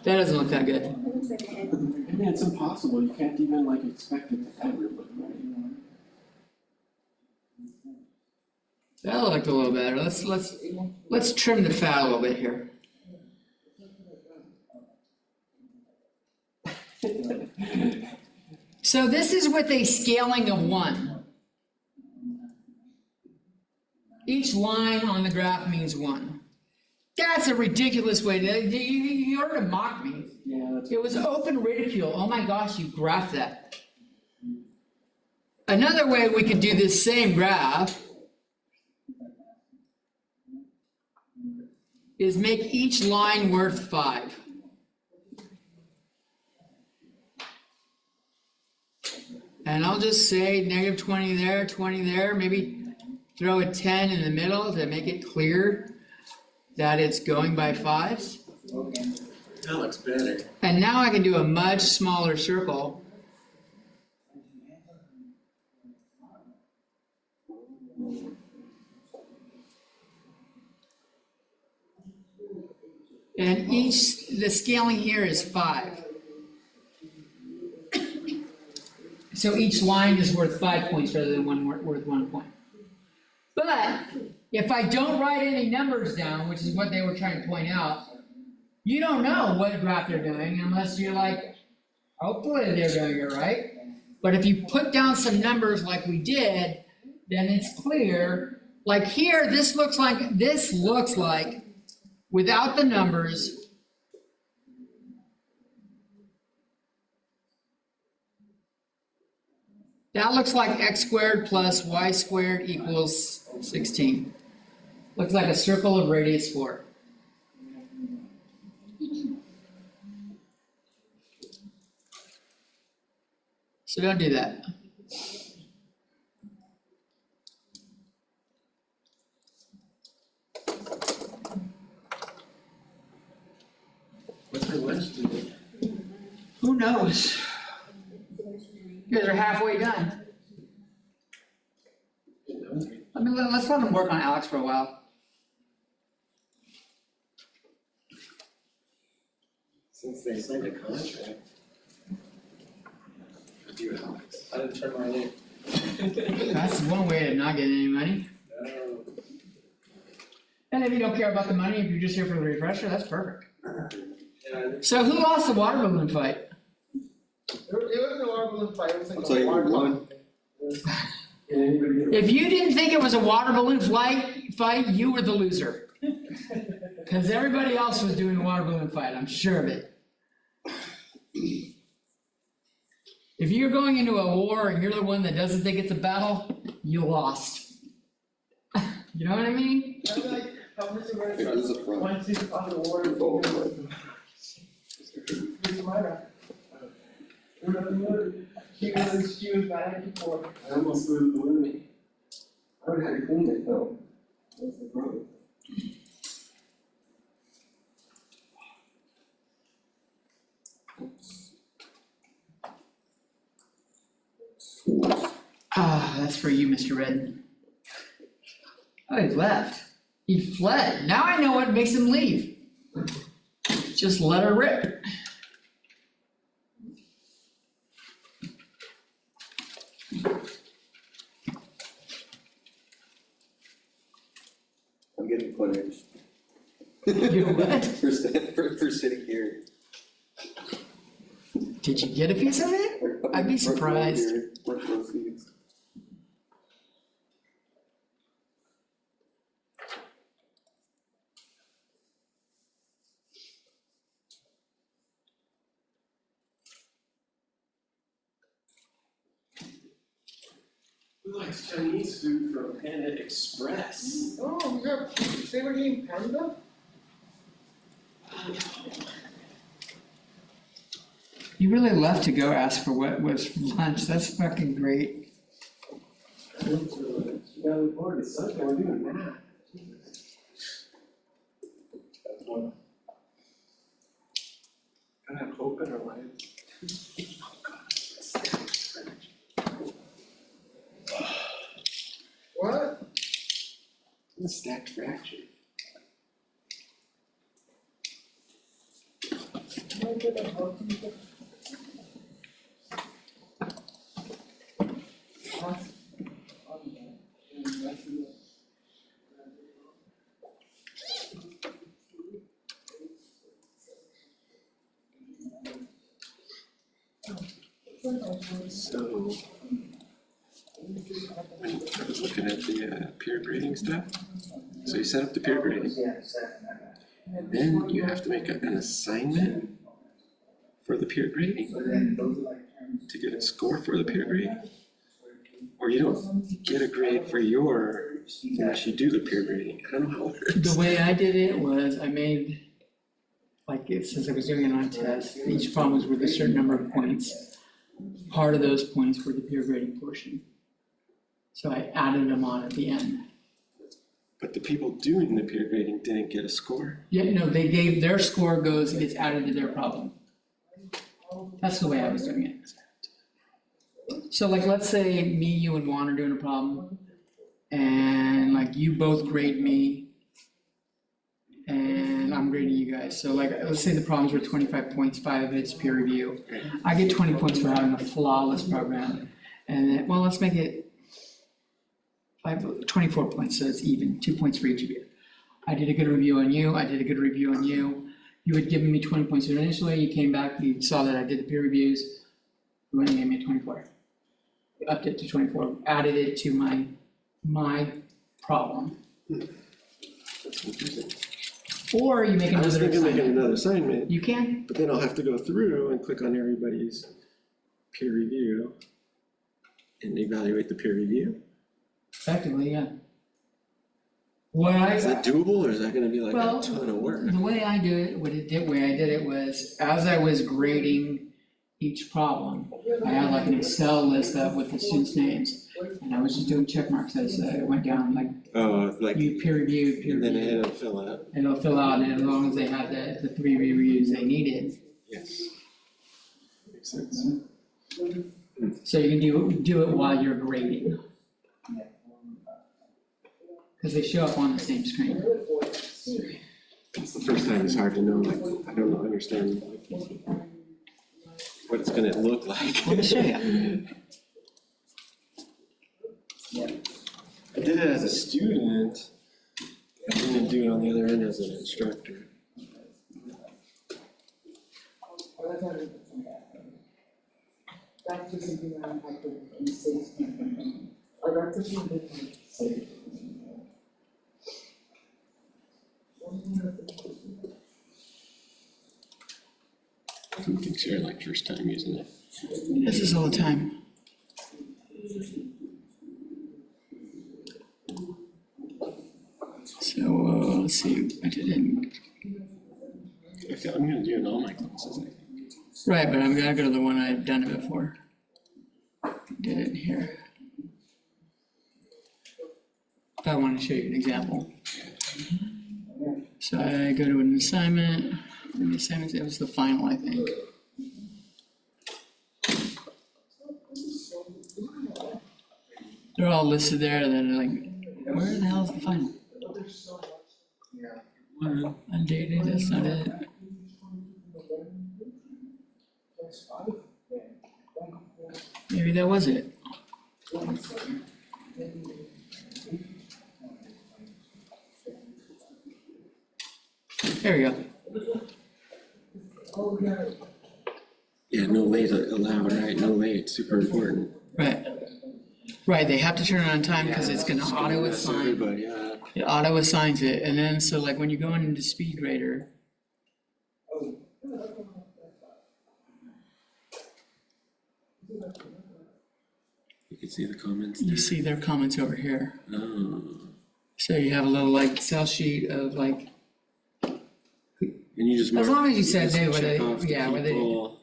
That doesn't look that good. It looks like a head. I mean, it's impossible. You can't even like expect it to ever look right. That looked a little better. Let's trim the fat a little bit here. So this is with a scaling of 1. Each line on the graph means 1. That's a ridiculous way to, you heard him mock me. Yeah, that's. It was open ridicule. Oh my gosh, you graphed that. Another way we could do this same graph is make each line worth 5. And I'll just say negative 20 there, 20 there, maybe throw a 10 in the middle to make it clear that it's going by 5s. That looks better. And now I can do a much smaller circle. And the scaling here is 5. So each line is worth 5 points rather than worth 1 point. But if I don't write any numbers down, which is what they were trying to point out, you don't know what graph they're doing unless you're like, hopefully they're doing it right. But if you put down some numbers like we did, then it's clear. Like here, this looks like without the numbers, that looks like x squared plus y squared equals 16. Looks like a circle of radius 4. So don't do that. What's for lunch today? Who knows? You guys are halfway done. I mean, let's let them work on Alex for a while. Since they signed a contract. With you, Alex. I didn't turn mine in. That's one way to not get any money. And if you don't care about the money, if you're just here for the refresher, that's perfect. So who lost the water balloon fight? It wasn't a water balloon fight, it was like I'll a tell you water who balloon. won. If you didn't think it was a water balloon fight, you were the loser. Cause everybody else was doing a water balloon fight, I'm sure of it. If you're going into a war and you're the one that doesn't think it's a battle, you lost. You know what I mean? I was like, how much of It was a front. once he's on the water. Oh, Here's my back. She was back and forth. I almost threw the balloon. I would have had to clean it though. That's the problem. Ah, that's for you, Mr. Redden. Oh, he left. He fled. Now I know what makes him leave. Just let her rip. I'm getting punished. You what? For sitting here. Did you get a piece of it? I'd be surprised. Front row seats. Who likes Chinese food from Panda Express? Oh, we got, they were eating panda? You really left to go ask for what was for lunch. That's fucking great. I went to Valley Board, it's Sunday, we're doing math. Gotta have hope in our lives. What? The stacked fracture. So, I was looking at the peer grading stuff. So you set up the peer grading. Then you have to make an assignment for the peer grading to get a score for the peer grading. Or you don't get a grade for your, unless you do the peer grading. I don't know how it works. The way I did it was I made, like, since I was doing it on test, each problem was worth a certain number of points. Part of those points were the peer grading portion. So I added them on at the end. But the people doing the peer grading didn't get a score. Yeah, no, they gave, their score goes, it gets added to their problem. That's the way I was doing it. So like, let's say me, you and Juan are doing a problem, and like you both grade me, and I'm grading you guys. So like, let's say the problems were 25 points, 5 of it's peer review. I get 20 points for having a flawless program. And then, well, let's make it 24 points, so it's even, 2 points for each of you. I did a good review on you, I did a good review on you. You had given me 20 points initially, you came back, you saw that I did the peer reviews, you went and gave me a 24. Upped it to 24, added it to my problem. That's confusing. Or you make I was another thinking making assignment. another assignment, You can, but then I'll have to go through and click on everybody's peer review and evaluate the peer review. effectively, yeah. What Is that doable, or is that gonna be like Well, a ton of work? The way I do it, way I did it was, as I was grading each problem. I had like an Excel list up with the students' names, and I was just doing check marks as it went down, like Oh, like, you peer reviewed, and then it'll fill out. and it'll fill out, and as long as they have the 3 reviews they needed. Yes. Makes sense. So you can do it while you're grading. Cause they show up on the same screen. It's the first time it's hard to know, like, I don't understand what it's gonna look like. Let me show you. I did it as a student, I didn't do it on the other end as an instructor. That's just something that I'm happy in states. I got this one different. Who thinks you're like first time using it? This is all the time. So, let's see, I didn't. I feel I'm gonna do it in all my classes, I think. Right, but I'm gonna go to the one I've done it before. Did it here. If I want to show you an example. So I go to an assignment, and the assignment, it was the final, I think. They're all listed there, and then like, where the hell is the final? Undated, that's not it. Maybe that was it. There we go. Yeah, no late allowed, right? No late, super important. Right. Right, they have to turn it on time because it's gonna auto That's assign. everybody, yeah. It auto assigns it, and then, so like when you go into SpeedGrader. You can see the comments You there. see their comments over here. Oh, So you have a little like Excel sheet of like, and you just mark. as long as you said just they, where check they, off the yeah, where they, people.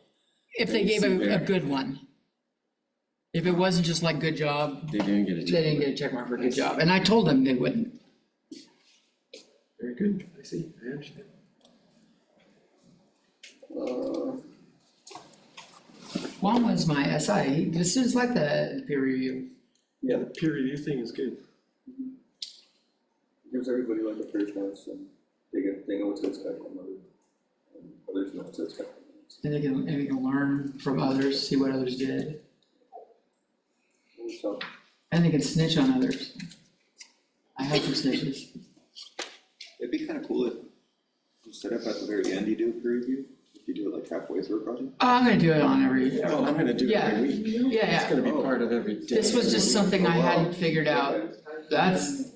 if they and gave see a there. good one. If it wasn't just like good job, They didn't get a check. they didn't get a check mark for good job, and I told them they wouldn't. Very good, I see, I understand. One was my SI, this is like the peer review. Yeah, the peer review thing is good. Gives everybody like a fair chance and they know what to expect from others know what to expect from others. And they can learn from others, see what others did, So, and they can snitch on others. I had some snitches. it'd be kind of cool if you set up at the very end, you do a peer review, if you do it like halfway through a project. Oh, I'm gonna do it on every, Oh, I'm gonna do it Yeah. every week. yeah, It's yeah. gonna be part of every day. This was just something I hadn't figured out. That's,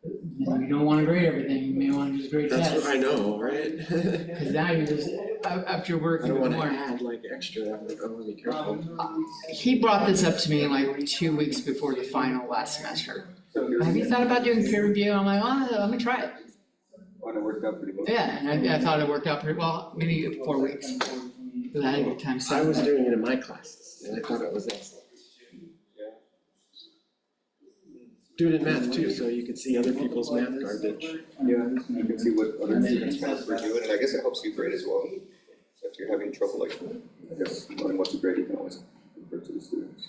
you don't wanna grade everything, you may wanna just grade That's tests. what I know, right? Cause now you're just, after I working don't wanna more. add like extra, I'm like, I wanna be careful. He brought this up to me like 2 weeks before the final last semester. Have you thought about doing peer review? I'm like, oh, let me try it. And it worked out pretty well. Yeah, and I thought it worked out pretty well, maybe 4 weeks. Cause I had a good time. I was doing it in my classes, and I thought it was excellent. Do it in math too, so you could see other people's math garbage. Yeah, you can see what other students are doing, and I guess it helps you grade as well. So if you're having trouble, like, I guess, knowing what to grade, you can always refer to the students.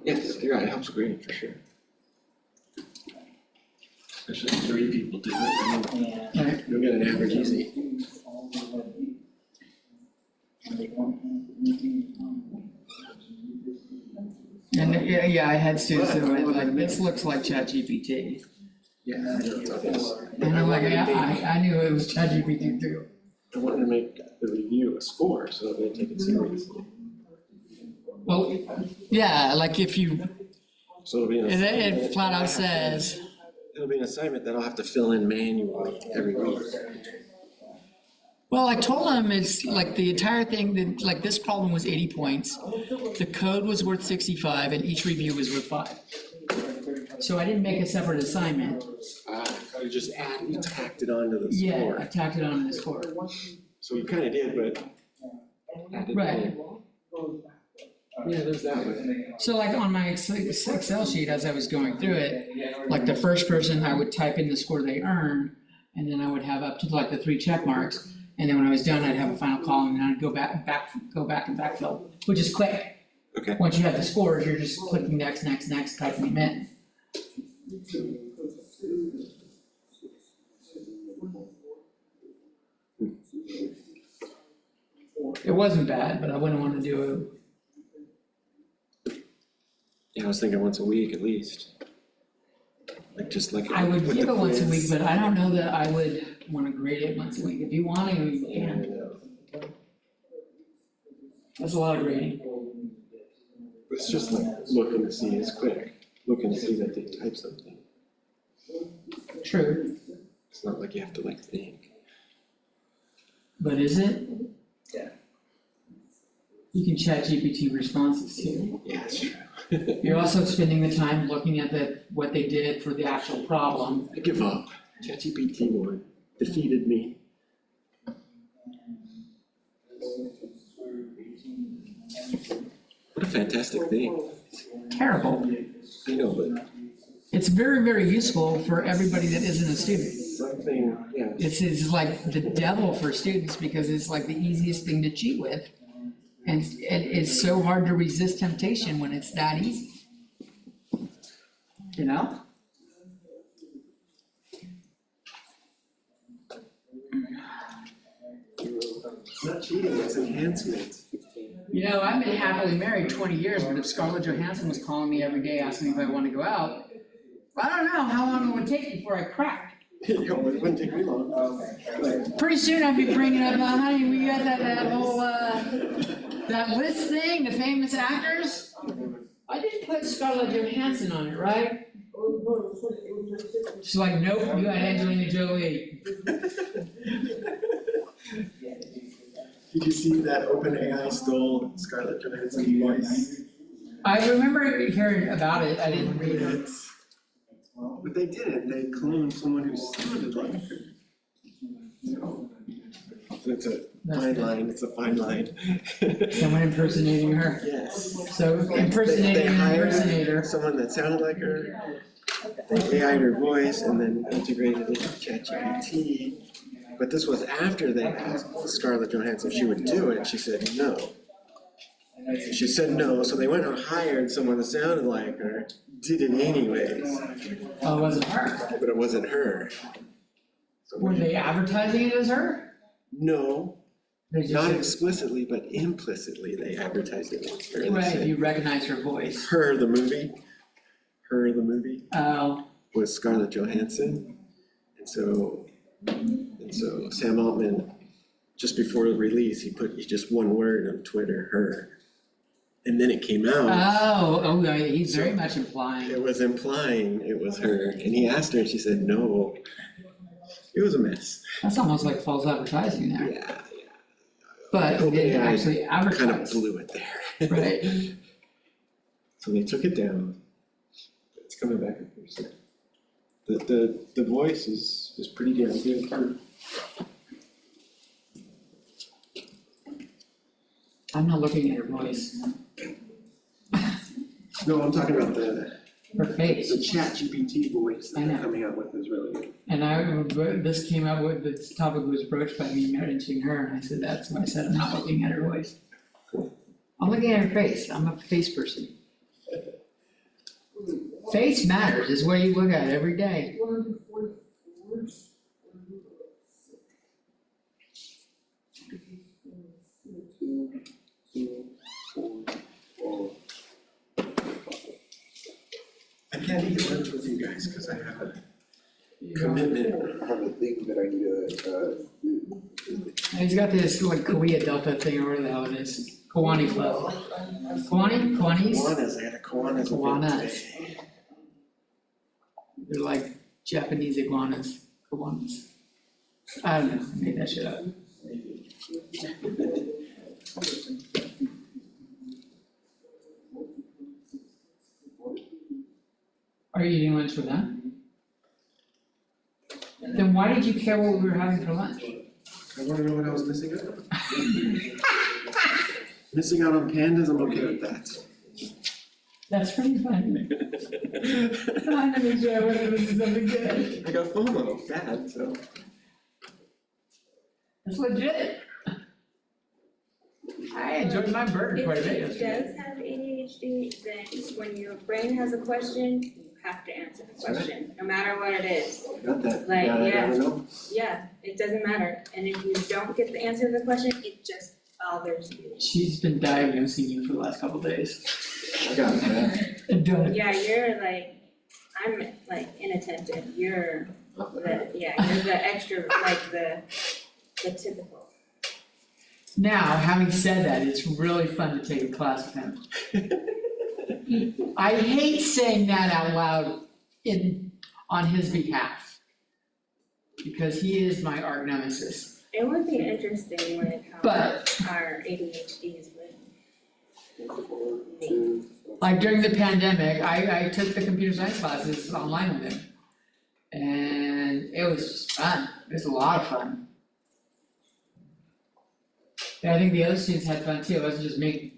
Yes, you're right, it helps grading for sure. Especially if 3 people do it, I mean, Alright. you'll get an average easy. And yeah, I had students that were like, this looks like ChatGPT. Yeah, I know it's obvious. And I'm like, I knew it was ChatGPT too. I wanted to make the review a score, so they take it seriously. Well, yeah, like if you, So it'll be an it assignment. flat out says, It'll be an assignment that I'll have to fill in manually every week. well, I told them it's like the entire thing, that like this problem was 80 points. The code was worth 65 and each review was worth 5. So I didn't make a separate assignment. You just you tacked it onto the Yeah, I score. tacked it onto the score. So you kinda did, but added Right. more. Yeah, there's that one. So like on my Excel sheet, as I was going through it, like the first person, I would type in the score they earned, and then I would have up to like the 3 check marks. And then when I was done, I'd have a final column, and I'd go back and backfill, which is quick. Okay. Once you have the scores, you're just clicking next, typing them in. It wasn't bad, but I wouldn't want to do Yeah, I was thinking once a week at least. Like just like. it. I would with give the it once a quiz. week, but I don't know that I would want to grade it once a week. If you want to, you can. That's a lot of grading. It's just like looking to see, it's quick, looking to see that they type something. True, It's not like you have to like think. but is it? Yeah. You can chat GPT responses too. Yeah, it's true. You're also spending the time looking at what they did for the actual problem. I give up. ChatGPT won, defeated me. What a fantastic thing. Terrible. I know, but It's very, very useful for everybody that isn't a student. something, yeah. It's like the devil for students because it's like the easiest thing to cheat with. And it's so hard to resist temptation when it's that easy. You know? It's not cheating, it's enhancement. You know, I've been happily married 20 years, but if Scarlett Johansson was calling me every day asking if I want to go out, I don't know how long it would take before I cracked. It wouldn't take me long. Pretty soon I'd be bringing up, honey, we got that whole, that list thing, the famous actors. I didn't put Scarlett Johansson on it, right? She's like, nope, you got Angelina Jolie. Did you see that OpenAI stole Scarlett Johansson's voice? I remember hearing about it, I didn't read it. But they didn't, they cloned someone who sounded like her. It's a fine line, it's a fine line. Someone impersonating her. Yes. So impersonating They an hired impersonator. someone that sounded like her, they AI'd her voice and then integrated it into ChatGPT. But this was after they asked Scarlett Johansson if she would do it, she said no. She said no, so they went and hired someone that sounded like her, did it anyways, Oh, it wasn't her. but it wasn't her. So Were they advertising it as her? No, They just not said- explicitly, but implicitly, they advertised it as her. They Right, said, you recognize her voice. Her, the movie, Oh, was Scarlett Johansson. And so Sam Altman, just before the release, he put just one word on Twitter, her. And then it came out, yeah, he's very much implying. it was implying it was her. And he asked her and she said no. It was a mess. That's almost like false advertising there. Yeah, But they didn't OpenAI actually kind of advertise. blew it there. Right. So they took it down. It's coming back in for a second. The voice is pretty damn good. I'm not looking at her voice. No, I'm talking about the Her Chat face. GPT voice that I they're know. coming out with is really good. And I remember this came up with, this topic was broached by me mentioning her, and I said, that's why I said I'm not looking at her voice. I'm looking at her face. I'm a face person. Face matters, is what you look at every day. I can't eat lunch with you guys because I have a commitment. I have a thing that I need to, do. And he's got this like Korea Delta thing or whatever the hell it is. Kiwani Club. Kiwani? Kiwanis? Kiwanis, I got a Kiwanis. Kiwanis. They're like Japanese iguanas. Kiwanis. I don't know, I made that shit up. Are you eating lunch with them? Then why did you care what we were having for lunch? I wanna know what I was missing out on. Missing out on pandas, I'm okay with that. That's pretty funny. I'm gonna enjoy whatever this is something good. I got FOMO, bad, so. That's legit. I enjoyed my burger quite a bit If yesterday. it does have ADHD, then when your brain has a question, you have to answer the question, no matter what it is. Got that. Like, Got it, yeah. I don't know. Yeah, it doesn't matter, and if you don't get the answer to the question, it just bothers you. She's been diagnosing you for the last couple days. I got it. Don't. Yeah, you're like, I'm like inattentive, you're the, you're the extra, like the typical. Now, having said that, it's really fun to take a class with him. I hate saying that out loud on his behalf. Because he is my arch nemesis. It would be interesting like how But- our ADHDs would. Like during the pandemic, I took the computer science classes online with him. And it was just fun, it was a lot of fun. And I think the other students had fun too, it wasn't just me.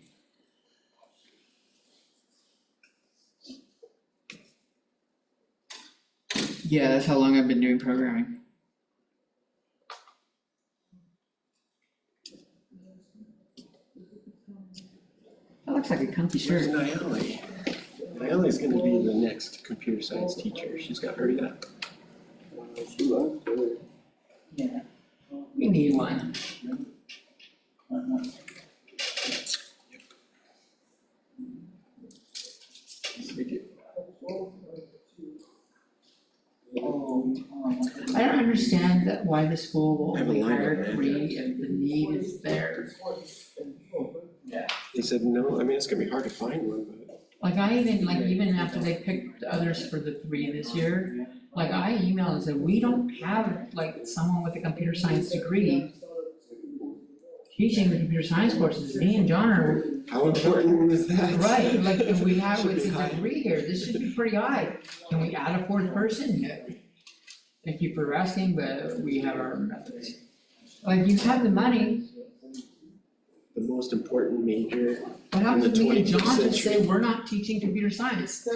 Yeah, that's how long I've been doing programming. That looks like a comfy Where's shirt. Naomi? Naomi's gonna be the next computer science teacher, she's got hurried up. She left, Yeah. We need one. I don't understand that why the school will I have a only line on hire that. 3 if the need is there. He said, no, I mean, it's gonna be hard to find one, but. Like even after they picked others for the 3 this year, like I emailed and said, we don't have like someone with a computer science degree teaching the computer science courses, me and John are, How important is that? right, like if we have, Should it's be a high. degree here, this should be pretty high. Can we add a 4th person? No. Thank you for asking, but we have our methods. Like you have the money, The most important major, but how In the can me and 21st John just say century. we're not teaching computer science?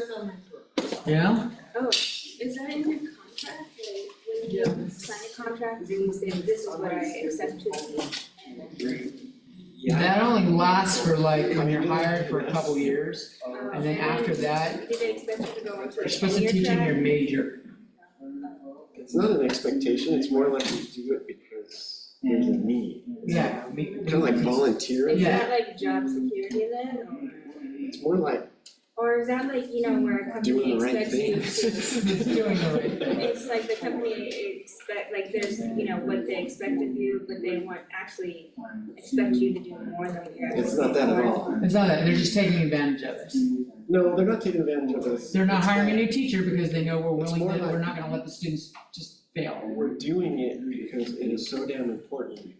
You know? Oh, is that in your contract, like, when you sign a contract, do you say, this is what I accept to? That only lasts for like, when you're hired for a couple years, and then after that, Do they expect you to go into you're a supposed to tenure teach in track? your major. it's not an expectation, it's more like you do it because there's a need. Yeah, Kind of like volunteering, Is Yeah. that like job security then, it's more like or is that like, you know, where a company doing the right expects you thing. to? It's doing the right thing. It's like the company expect, like there's, you know, what they expect of you, but they want, actually expect you to do more than what you're actually. It's not that at all. It's not that, they're just taking advantage of us. No, they're not taking advantage of us. They're not It's hiring a that new teacher because they know we're It's willing more to, like- we're not gonna let the students just fail. We're doing it because it is so damn important.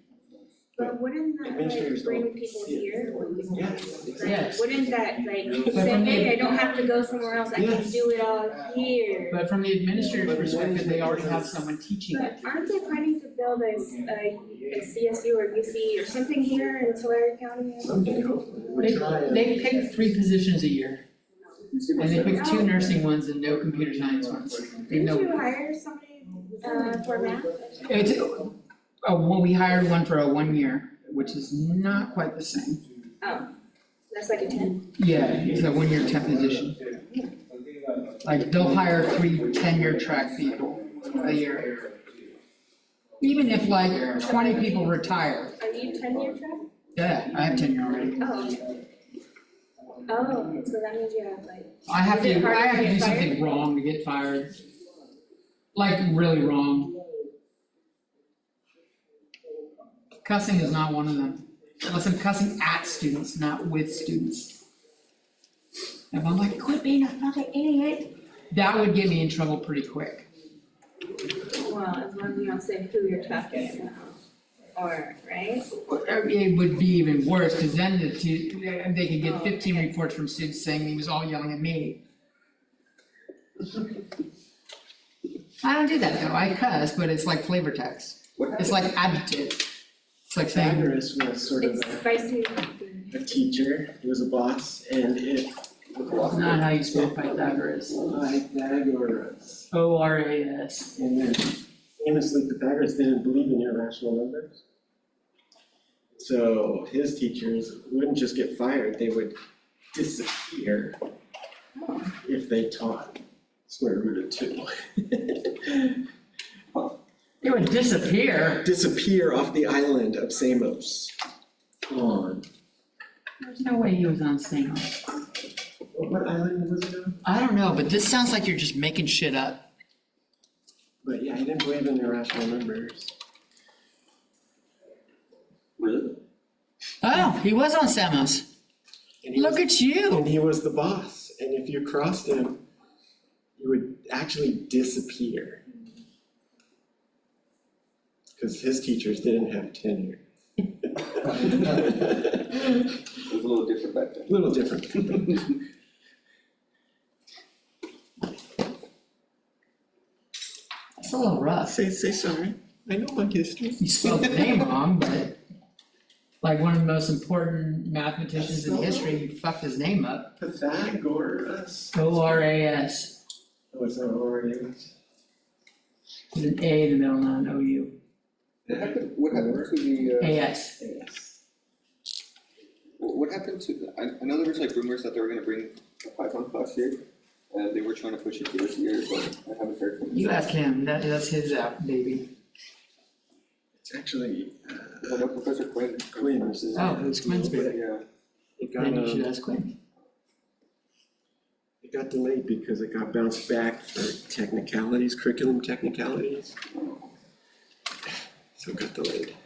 But wouldn't that like Administrators bring don't people see it. here? Yes. Like, Yes. wouldn't that like But say, from the- hey, I don't have to go somewhere else, I can Yes. do it all here? But from the administrator's perspective, they already have someone teaching it. But aren't they planning to build a CSU or UC or something here in Tulare County? Someday, hopefully, we're trying. They pick 3 positions a year, You see my and they seven? pick 2 nursing ones and no computer science ones. They Didn't know, you hire somebody for math? it's, well, we hired one for a 1 year, which is not quite the same. Oh, that's like a 10? Yeah, it's a 1-year temp position. Like, they'll hire 3 tenure track people a year. Even if like 20 people retire, Are you tenure track? yeah, I have tenure already. Oh. Oh, so that means you have like, I have Is it to, hard I to have to get do fired? something wrong to get fired. Like, really wrong. Cussing is not one of them, unless I'm cussing at students, not with students. If I'm like, quit being a fucking idiot, that would get me in trouble pretty quick. well, as long as you don't say who you're talking about. Or, right? It would be even worse, cause then they could get 15 reports from students saying he was all yelling at me. I don't do that though, I cuss, but it's like flavor text, What it's happened? like adjective. It's like saying, Pythagoras was sort of It's a spicy pumpkin. a teacher, he was a boss, and if That's not how you spell Pythagoras. Pythagoras, ORAS. and then famously Pythagoras didn't believe in irrational numbers. So his teachers wouldn't just get fired, they would disappear if they taught square root of 2. It would disappear. Disappear off the island of Samos. Come on. There's no way he was on Samos. What island was it on? I don't know, but this sounds like you're just making shit up. But yeah, he didn't believe in irrational numbers. Really? Oh, he was on Samos. And he Look was- at you. And he was the boss, and if you crossed him, you would actually disappear. Because his teachers didn't have tenure. It was a little different back then. Little different. That's a little rough. Say sorry, I know my history. You spelled the name wrong, but like one of the most important mathematicians in history, you fucked his name up. Pythagoras. ORAS. Oh, it's not Oreos. With an A in the middle, not an OU. What happened to the, AS. Yes. what happened to, I know there was like rumors that they were gonna bring a Python class here, and they were trying to push it to this year, but I haven't heard from them. You ask him, that's his baby. It's actually, I know Professor Quinn. Quinn's. Oh, it was Quinn's baby. Yeah, It got, Then you should ask Quinn. it got delayed because it got bounced back for technicalities, curriculum technicalities. So it got delayed.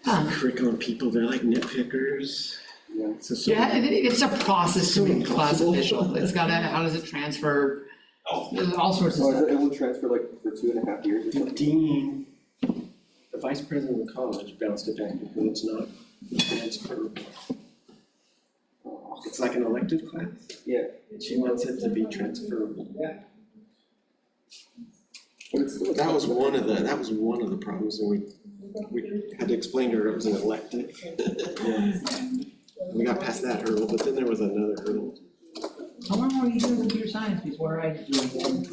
Huh. Curriculum people, they're like nitpickers. yeah. So Yeah, it's a process to So make class impossible. official. It's gotta, how does it transfer? There's all sorts of Oh, stuff. it will transfer like for 2.5 years or the something. dean, the vice president of college bounced it back because it's not transferable. It's like an elective class. Yeah. And she wants it to be transferable. But it's still. That was one of the problems, and we had to explain to her it was an elective. We got past that hurdle, but then there was another hurdle. How long were you doing computer science before I joined?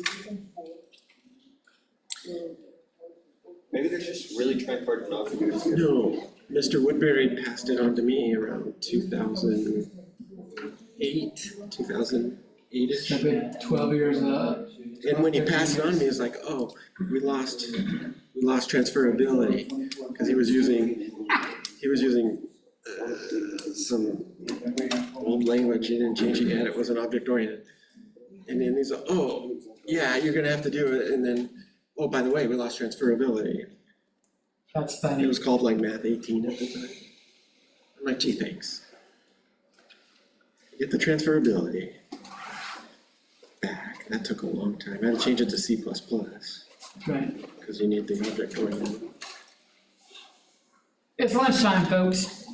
Maybe they're just really trying hard not to do this here. No, Mr. Woodbury passed it on to me around 2008, 2008-ish. A good 12 years, And when he passed it on to me, it's like, oh, we lost transferability, because he was using some old language, he didn't change it yet, it wasn't object oriented. And then he's like, oh, yeah, you're gonna have to do it, and then, oh, by the way, we lost transferability. that's It funny. was called like Math 18 at the time. I'm like, gee, thanks. Get the transferability back, that took a long time, I had to change it to C++, Right. because you need the object oriented. It's lunchtime, folks.